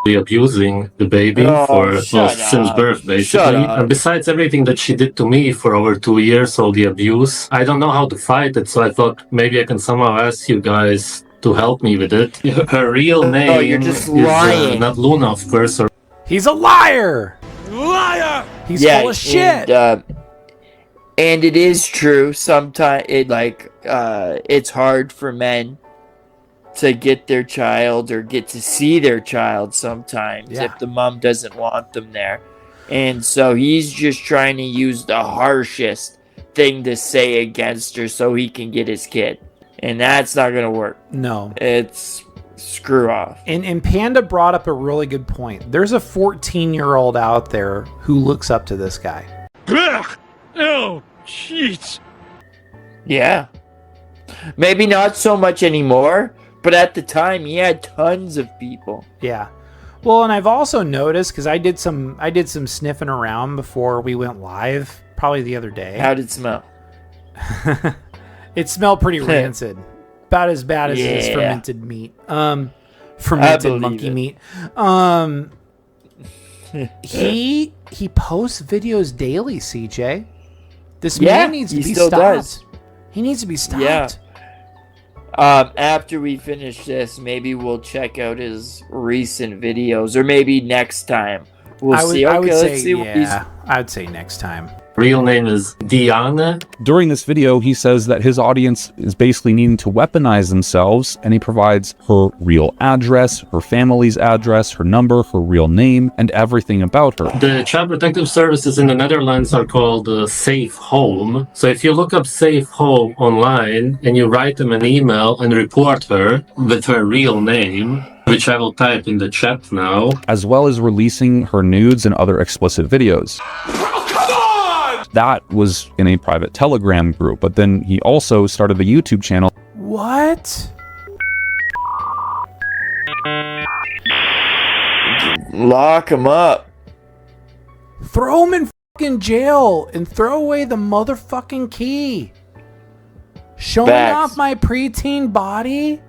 abusing the baby since birth, basically. And besides everything that she did to me for over 2 years, all the abuse, I don't know how to fight it, so I thought maybe I can somehow ask you guys to help me with it. Her real name is not Luna, of course. He's a liar! Liar! He's full of shit! And it is true, sometimes it's hard for men to get their child or get to see their child sometimes if the mom doesn't want them there. And so he's just trying to use the harshest thing to say against her so he can get his kid. And that's not going to work. No. It's screw off. And Panda brought up a really good point. There's a 14-year-old out there who looks up to this guy. Oh, jeez. Yeah. Maybe not so much anymore. But at the time, he had tons of people. Yeah. Well, and I've also noticed, because I did some sniffing around before we went live, probably the other day. How'd it smell? It smelled pretty rancid. About as bad as this fermented meat. Fermented monkey meat. He posts videos daily, CJ. This man needs to be stopped. He needs to be stopped. Yeah. After we finish this, maybe we'll check out his recent videos, or maybe next time We'll see. Okay, let's see what I'd say next time. Real name is Diana. During this video, he says that his audience is basically needing to weaponize themselves, and he provides her real address, her family's address, her number, her real name, and everything about her. The child protective services in the Netherlands are called Safe Home. So if you look up Safe Home online and you write them an email and report her with her real name, which I will type in the chat now, as well as releasing her nudes and other explicit videos. That was in a private Telegram group, but then he also started a YouTube channel. What? Lock him up. Throw him in fucking jail and throw away the motherfucking key. Showing off my preteen body?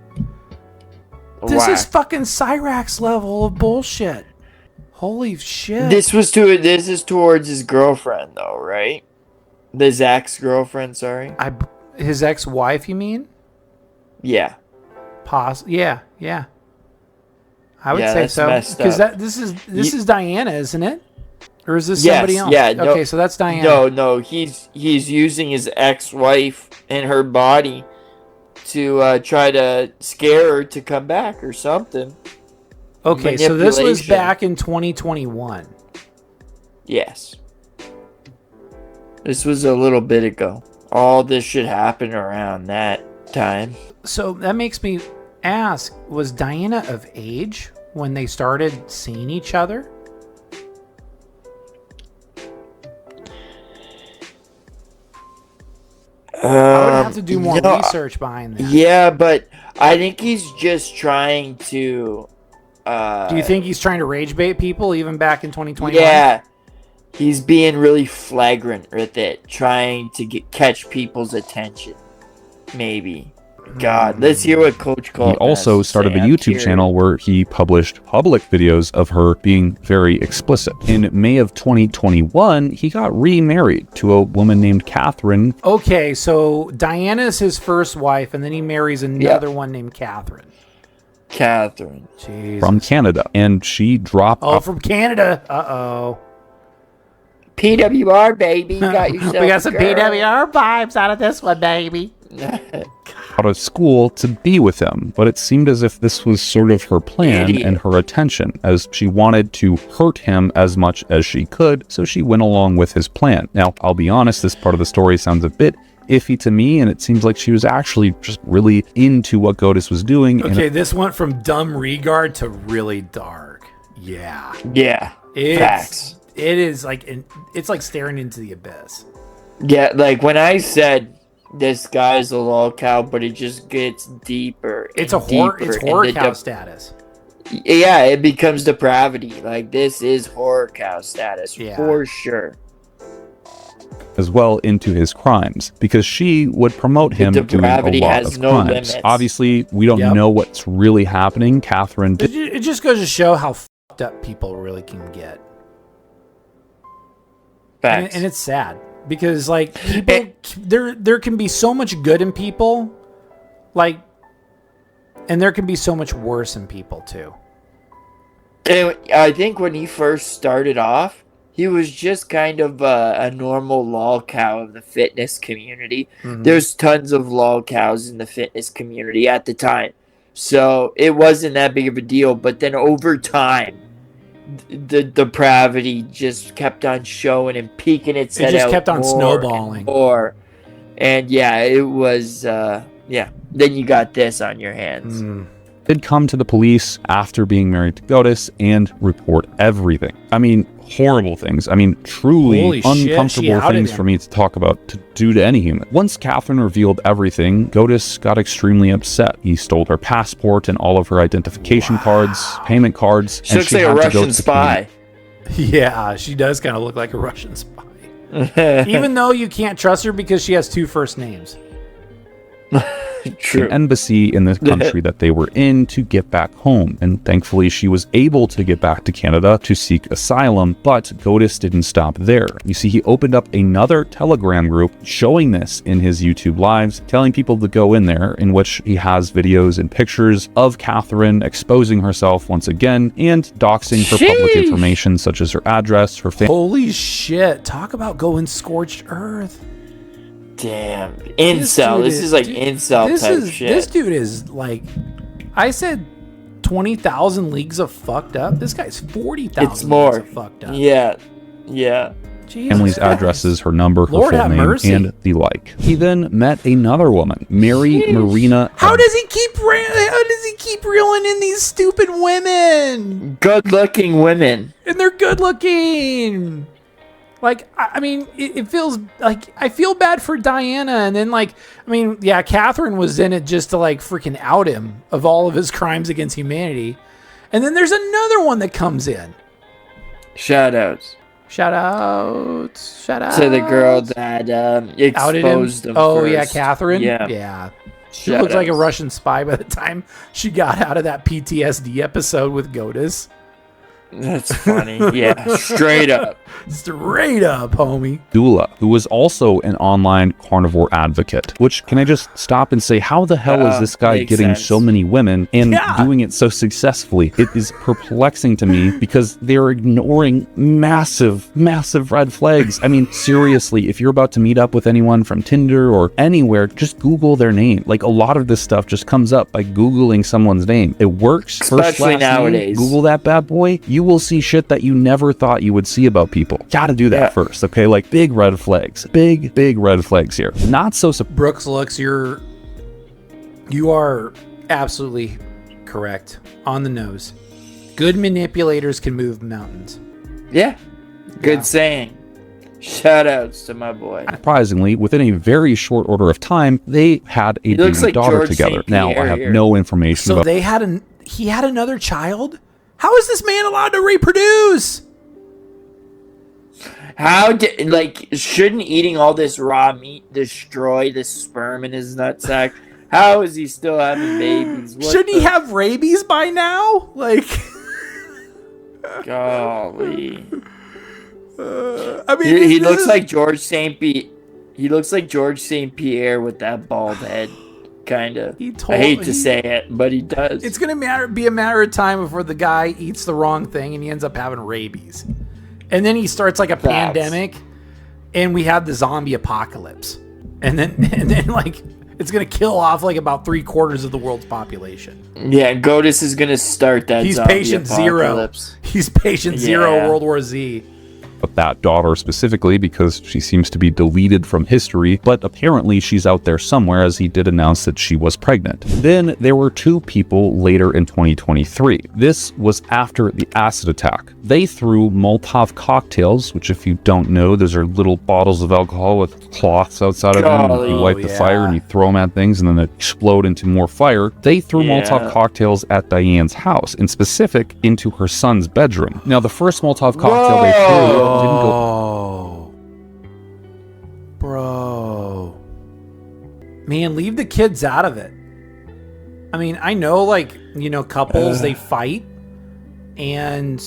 This is fucking Cyrax level of bullshit. Holy shit. This is towards his girlfriend though, right? His ex-girlfriend, sorry. His ex-wife, you mean? Yeah. Yeah. I would say so. Because this is Diana, isn't it? Or is this somebody else? Yeah, no, okay, so that's Diana. No, he's using his ex-wife and her body to try to scare her to come back or something. Okay, so this was back in 2021. Yes. This was a little bit ago. All this should happen around that time. So that makes me ask, was Diana of age when they started seeing each other? I would have to do more research behind that. Yeah, but I think he's just trying to... do you think he's trying to rage bait people even back in 2021? Yeah. He's being really flagrant with it, trying to catch people's attention. Maybe. God, let's hear what Coach Kolton. He also started a YouTube channel where he published public videos of her being very explicit. In May of 2021, he got remarried to a woman named Catherine. Okay, so Diana's his first wife, and then he marries another one named Catherine. Jeez. From Canada, and she dropped. Oh, from Canada. Uh-oh. PWR, baby. You got yourself we got some PWR vibes out of this one, baby. Out of school to be with him, but it seemed as if this was sort of her plan and her attention, as she wanted to hurt him as much as she could, so she went along with his plan. Now, I'll be honest, this part of the story sounds a bit iffy to me, and it seems like she was actually just really into what GOATIS was doing. Okay, this went from dumb regard to really dark. Yeah. Yeah. Facts. It is like, it's like staring into the abyss. Yeah, like when I said this guy's a lolcow, but it just gets deeper. It's horror cow status. Yeah, it becomes depravity. Like this is horror cow status for sure. As well into his crimes, because she would promote him doing a lot of crimes. Limits. Obviously, we don't know what's really happening. Catherine. It just goes to show how fucked up people really can get. Facts. And it's sad. Because like people, there can be so much good in people, like, and there can be so much worse in people too. And I think when he first started off, he was just kind of a normal lolcow of the fitness community. Mm-hmm. There's tons of lolcows in the fitness community at the time, so it wasn't that big of a deal. But then over time, the depravity just kept on showing and peeking its head out. It just kept on snowballing. And yeah, it was, then you got this on your hands. Did come to the police after being married to GOATIS and report everything. I mean, horrible things. I mean, truly uncomfortable things for me to talk about, to do to any human. Once Catherine revealed everything, GOATIS got extremely upset. He stole her passport and all of her identification cards, payment cards. She looks like a Russian spy. Yeah, she does kind of look like a Russian spy. Even though you can't trust her because she has two first names. True. An embassy in the country that they were in to get back home. And thankfully, she was able to get back to Canada to seek asylum, but GOATIS didn't stop there. You see, he opened up another Telegram group showing this in his YouTube lives, telling people to go in there, in which he has videos and pictures of Catherine exposing herself once again and doxing her public information, such as her address, her family. Holy shit. Talk about going scorched earth. Damn. Incel. This is like incel type shit. This dude is like, I said 20,000 leagues of fucked up. This guy's 40,000 It's more. leagues of fucked up. Yeah. Yeah. Family's addresses, her number, her Lord full have name, mercy. and the like. He then met another woman, Mary Marina. How does he keep reeling in these stupid women? Good-looking women. And they're good looking. Like, I mean, it feels like I feel bad for Diana. And then, like, I mean, yeah, Catherine was in it just to, like, freaking out him of all of his crimes against humanity. And then there's another one that comes in. Shout outs. Shout outs. To the girl that exposed him. Oh, first. yeah, Catherine? Yeah. Yeah. She looks like a Russian spy by the time she got out of that PTSD episode with GOATIS. That's funny. Yeah, straight up. Straight up, homie. Abdullah, who was also an online carnivore advocate. Which, can I just stop and say, how the hell is this guy getting so many women and doing it so successfully? It is perplexing to me because they're ignoring massive, massive red flags. I mean, seriously, if you're about to meet up with anyone from Tinder or anywhere, just Google their name. Like, a lot of this stuff just comes up by Googling someone's name. It works. Especially nowadays. Google that bad boy. You will see shit that you never thought you would see about people. Gotta do that first, okay? Like, big red flags. Big red flags here. Not so... Brooks Looks, you are absolutely correct. On the nose. Good manipulators can move mountains. Yeah. Good saying. Shout outs to my boy. Surprisingly, within a very short order of time, they had a baby daughter together. Now, I have no information about... So he had another child? How is this man allowed to reproduce? Shouldn't eating all this raw meat destroy the sperm in his nutsack? How is he still having babies? Shouldn't he have rabies by now? Like, golly. I mean, he looks like George St. He looks like George St. Pierre with that bald head. Kinda. I hate to say it, but he does. It's gonna be a matter of time before the guy eats the wrong thing and he ends up having rabies, and then he starts like a pandemic, and we have the zombie apocalypse, and then like it's gonna kill off like about 3/4 of the world's population. Yeah, GOATIS is gonna start that. He's zombie patient apocalypse. zero. He's patient zero. World War Z. That daughter specifically, because she seems to be deleted from history, but apparently she's out there somewhere, as he did announce that she was pregnant. Then there were two people later in 2023. This was after the acid attack. They threw Molotov cocktails, which, if you don't know, those are little bottles of alcohol with cloths outside of them. You light the fire and you throw them at things and then they explode into more fire. They threw Molotov cocktails at Diane's house, in specific into her son's bedroom. Now, the first Molotov cocktail they threw didn't go. Bro. Man, leave the kids out of it. I mean, I know, like, you know, couples, they fight and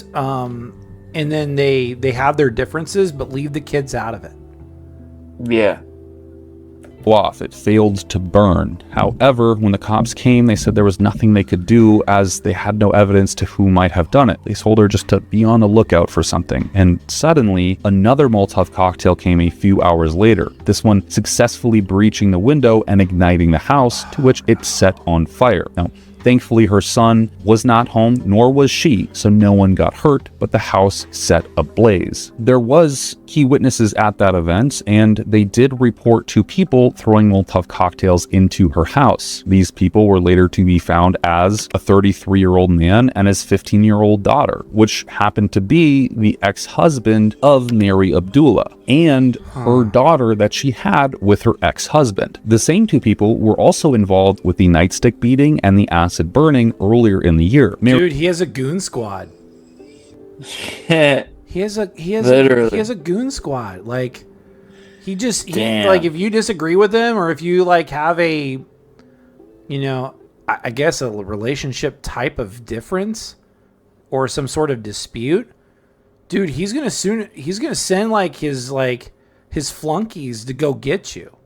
then they have their differences, but leave the kids out of it. Yeah. Off. It failed to burn. However, when the cops came, they said there was nothing they could do, as they had no evidence to who might have done it. They told her just to be on the lookout for something. And suddenly, another Molotov cocktail came a few hours later. This one successfully breaching the window and igniting the house, to which it set on fire. Now, thankfully, her son was not home, nor was she, so no one got hurt, but the house set ablaze. There was key witnesses at that event, and they did report two people throwing Molotov cocktails into her house. These people were later to be found as a 33-year-old man and his 15-year-old daughter, which happened to be the ex-husband of Mary Abdullah, and her daughter that she had with her ex-husband. The same two people were also involved with the nightstick beating and the acid burning earlier in the year. Dude, he has a goon squad. he has a goon squad. Like, he like, if you disagree with him, or if you like have a you know, I guess a relationship type of difference or some sort of dispute, dude, he's gonna send like his flunkies to go get you.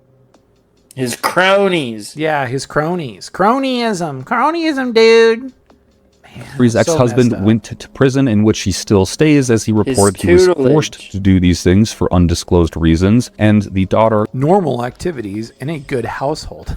His cronies. Yeah, his cronies. Cronyism, dude. Mary's ex-husband went to prison, in which he still stays, as he reported he was forced to do these things for undisclosed reasons, and the daughter normal activities in a good household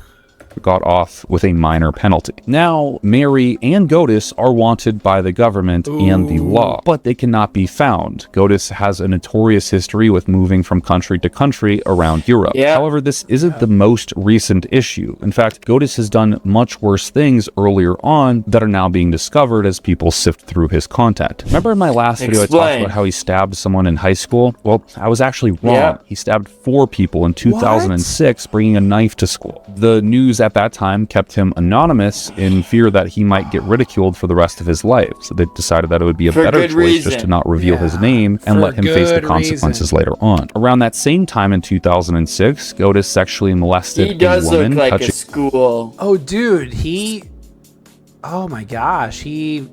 got off with a minor penalty. Now, Mary and GOATIS are wanted by the government and the law, but they cannot be found. GOATIS has a notorious history with moving from country to country around Europe. However, this isn't the most recent issue. In fact, GOATIS has done much worse things earlier on that are now being discovered as people sift through his content. Remember in my last video I talked about how he stabbed someone in high school? Well, I was actually wrong. He stabbed 4 people in 2006, bringing a knife to school. The news at that time kept him anonymous in fear that he might get ridiculed for the rest of his life. So they decided that it would be a better choice just to not reveal his name and let him face the consequences later on. Around that same time in 2006, GOATIS sexually molested a woman. He does look like a school. Oh, dude, oh my gosh, he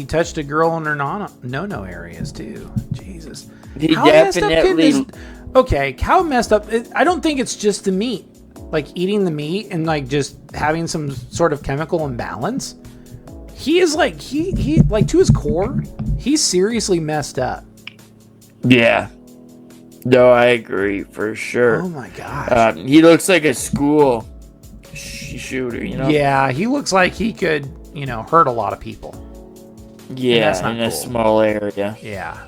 touched a girl in her no-no areas too. Jesus. He definitely... Okay, how messed up... I don't think it's just the meat. Like eating the meat and like just having some sort of chemical imbalance. He is like, he like to his core, he's seriously messed up. Yeah. No, I agree for sure. Oh my gosh. He looks like a school shooter, you know? Yeah, he looks like he could, you know, hurt a lot of people. Yeah, in a small area. Yeah.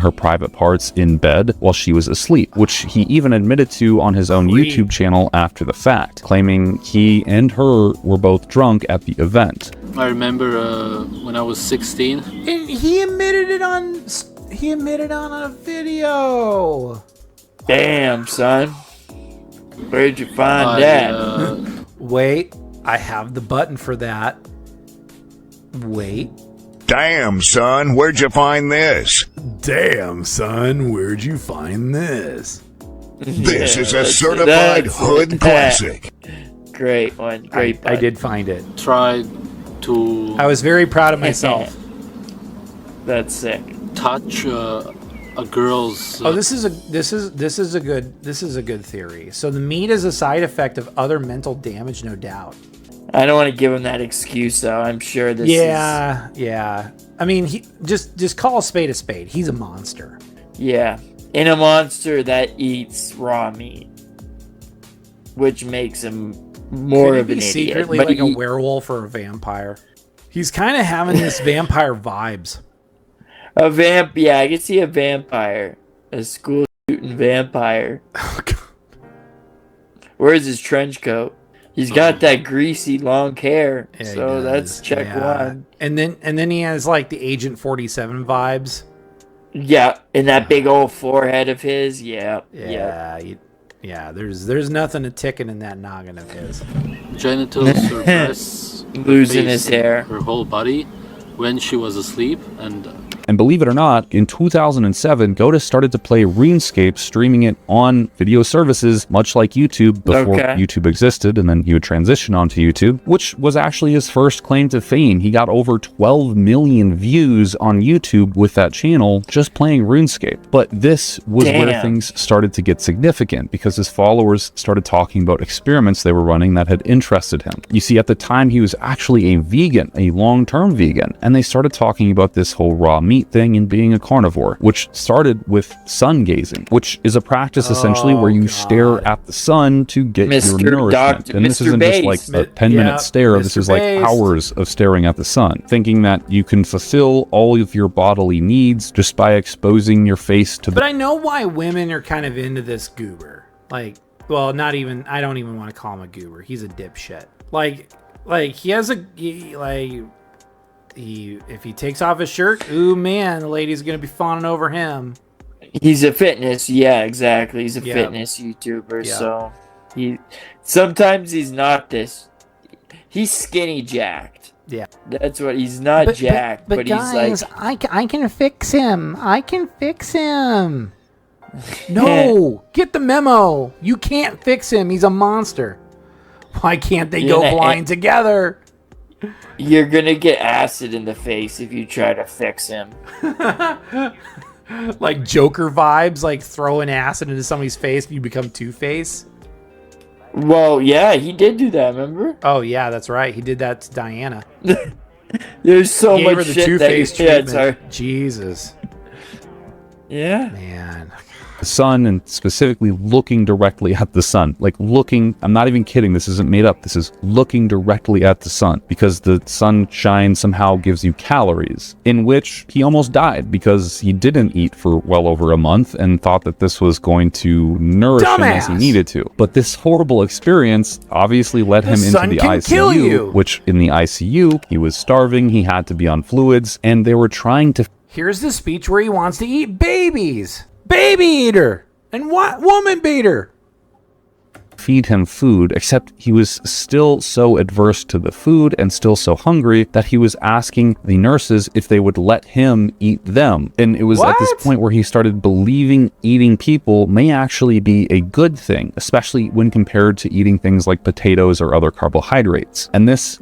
Her private parts in bed while she was asleep, which he even admitted to on his own YouTube channel after the fact, claiming he and her were both drunk at the event. I remember when I was 16. And he admitted it on a video. Damn, son. Where'd you find that? Wait, I have the button for that. Wait. Damn, son, where'd you find this? Damn, son, where'd you find this? This is a certified hood classic. Great one, great I did find it. Tried to... I was very proud of myself. That's sick. Touch a girl's... Oh, this is a good theory. So the meat is a side effect of other mental damage, no doubt. I don't want to give him that excuse, though. I'm sure this Yeah. I mean, he just call a spade a spade. He's a monster. Yeah. And a monster that eats raw meat, which makes him more of an idiot. Secretly like a werewolf or a vampire. He's kind of having this vampire vibes. Yeah, I can see a vampire. A school shooting vampire. Oh, God. Where's his trench coat? He's got that greasy long hair, so that's check one. And then he has like the Agent 47 vibes. Yeah, and that big old forehead of his. Yeah. There's nothing a ticking in that noggin of his. Genitals or breasts, losing his hair, her whole body when she was asleep, And believe it or not, in 2007, GOATIS started to play RuneScape, streaming it on video services, much like YouTube before YouTube existed, and then he would transition onto YouTube, which was actually his first claim to fame. He got over 12 million views on YouTube with that channel just playing RuneScape. But this was where things started to get significant, because his followers started talking about experiments they were running that had interested him. You see, at the time, he was actually a vegan, a long-term vegan, and they started talking about this whole raw meat thing and being a carnivore, which started with sun gazing, which is a practice essentially where you stare at the sun to get your nourishment. And this isn't just like a 10-minute stare, this is like hours of staring at the sun, thinking that you can fulfill all of your bodily needs just by exposing your face to the... But I know why women are kind of into this goober. Like, well, not even, I don't even want to call him a goober. He's a dipshit. Like he has if he takes off his shirt, ooh man, the lady's gonna be fawning over him. He's a fitness, yeah, exactly. He's a fitness YouTuber, so sometimes he's not this. He's skinny jacked. Yeah, that's what he's not jacked, but guys, he's like, I can fix him. I can fix him. No, get the memo. You can't fix him. He's a monster. Why can't they go blind together? You're gonna get acid in the face if you try to fix him. Like Joker vibes, like throwing acid into somebody's face and you become Two-Face. Well, yeah, he did do that, remember? Oh, yeah, that's right. He did that to Diana. There's so he much gave her the shit Two-Face that treatment. Jesus. Yeah. Man. The sun, and specifically looking directly at the sun. Like looking, I'm not even kidding, this isn't made up. This is looking directly at the sun, because the sunshine somehow gives you calories, in which he almost died because he didn't eat for well over a month and thought that this was going to nourish him as he needed to. But this horrible experience obviously led him into the ICU, which in the ICU, he was starving, he had to be on fluids, and they were trying to... Here's the speech where he wants to eat babies. Baby eater and what woman beater. Feed him food, except he was still so adverse to the food and still so hungry that he was asking the nurses if they would let him eat them. And it was at this point where he started believing eating people may actually be a good thing, especially when compared to eating things like potatoes or other carbohydrates. And this,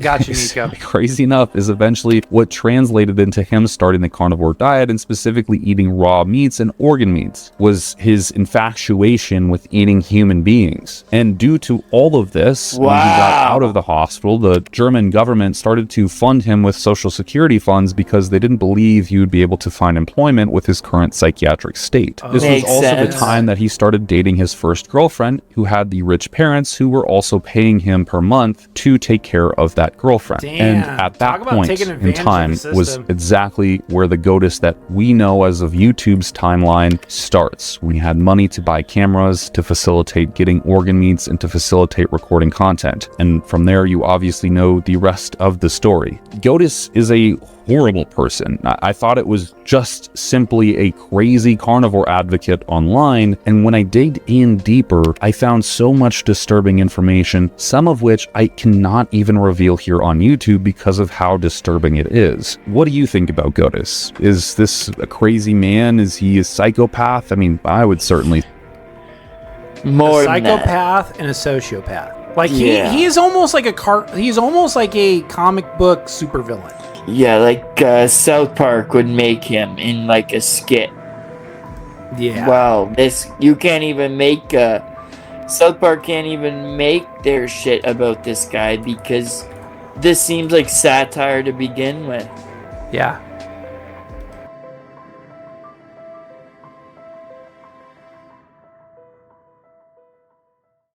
crazy enough, is eventually what translated into him starting the carnivore diet, and specifically eating raw meats and organ meats, was his infatuation with eating human beings. And due to all of this, when he got out of the hospital, the German government started to fund him with social security funds because they didn't believe he would be able to find employment with his current psychiatric state. This was also the time that he started dating his first girlfriend, who had the rich parents who were also paying him per month to take care of that girlfriend. And at that point in time was exactly where the GOATIS that we know as of YouTube's timeline starts. We had money to buy cameras, to facilitate getting organ meats, and to facilitate recording content. And from there, you obviously know the rest of the story. GOATIS is a horrible person. I thought it was just simply a crazy carnivore advocate online, and when I digged in deeper, I found so much disturbing information, some of which I cannot even reveal here on YouTube because of how disturbing it is. What do you think about GOATIS? Is this a crazy man? Is he a psychopath? I mean, I would certainly... More a psychopath and a sociopath. Like he is almost like he's almost like a comic book supervillain. Yeah, like South Park would make him in like a skit. Yeah. Wow, you can't even make South Park can't even make their shit about this guy because this seems like satire to begin with. Yeah.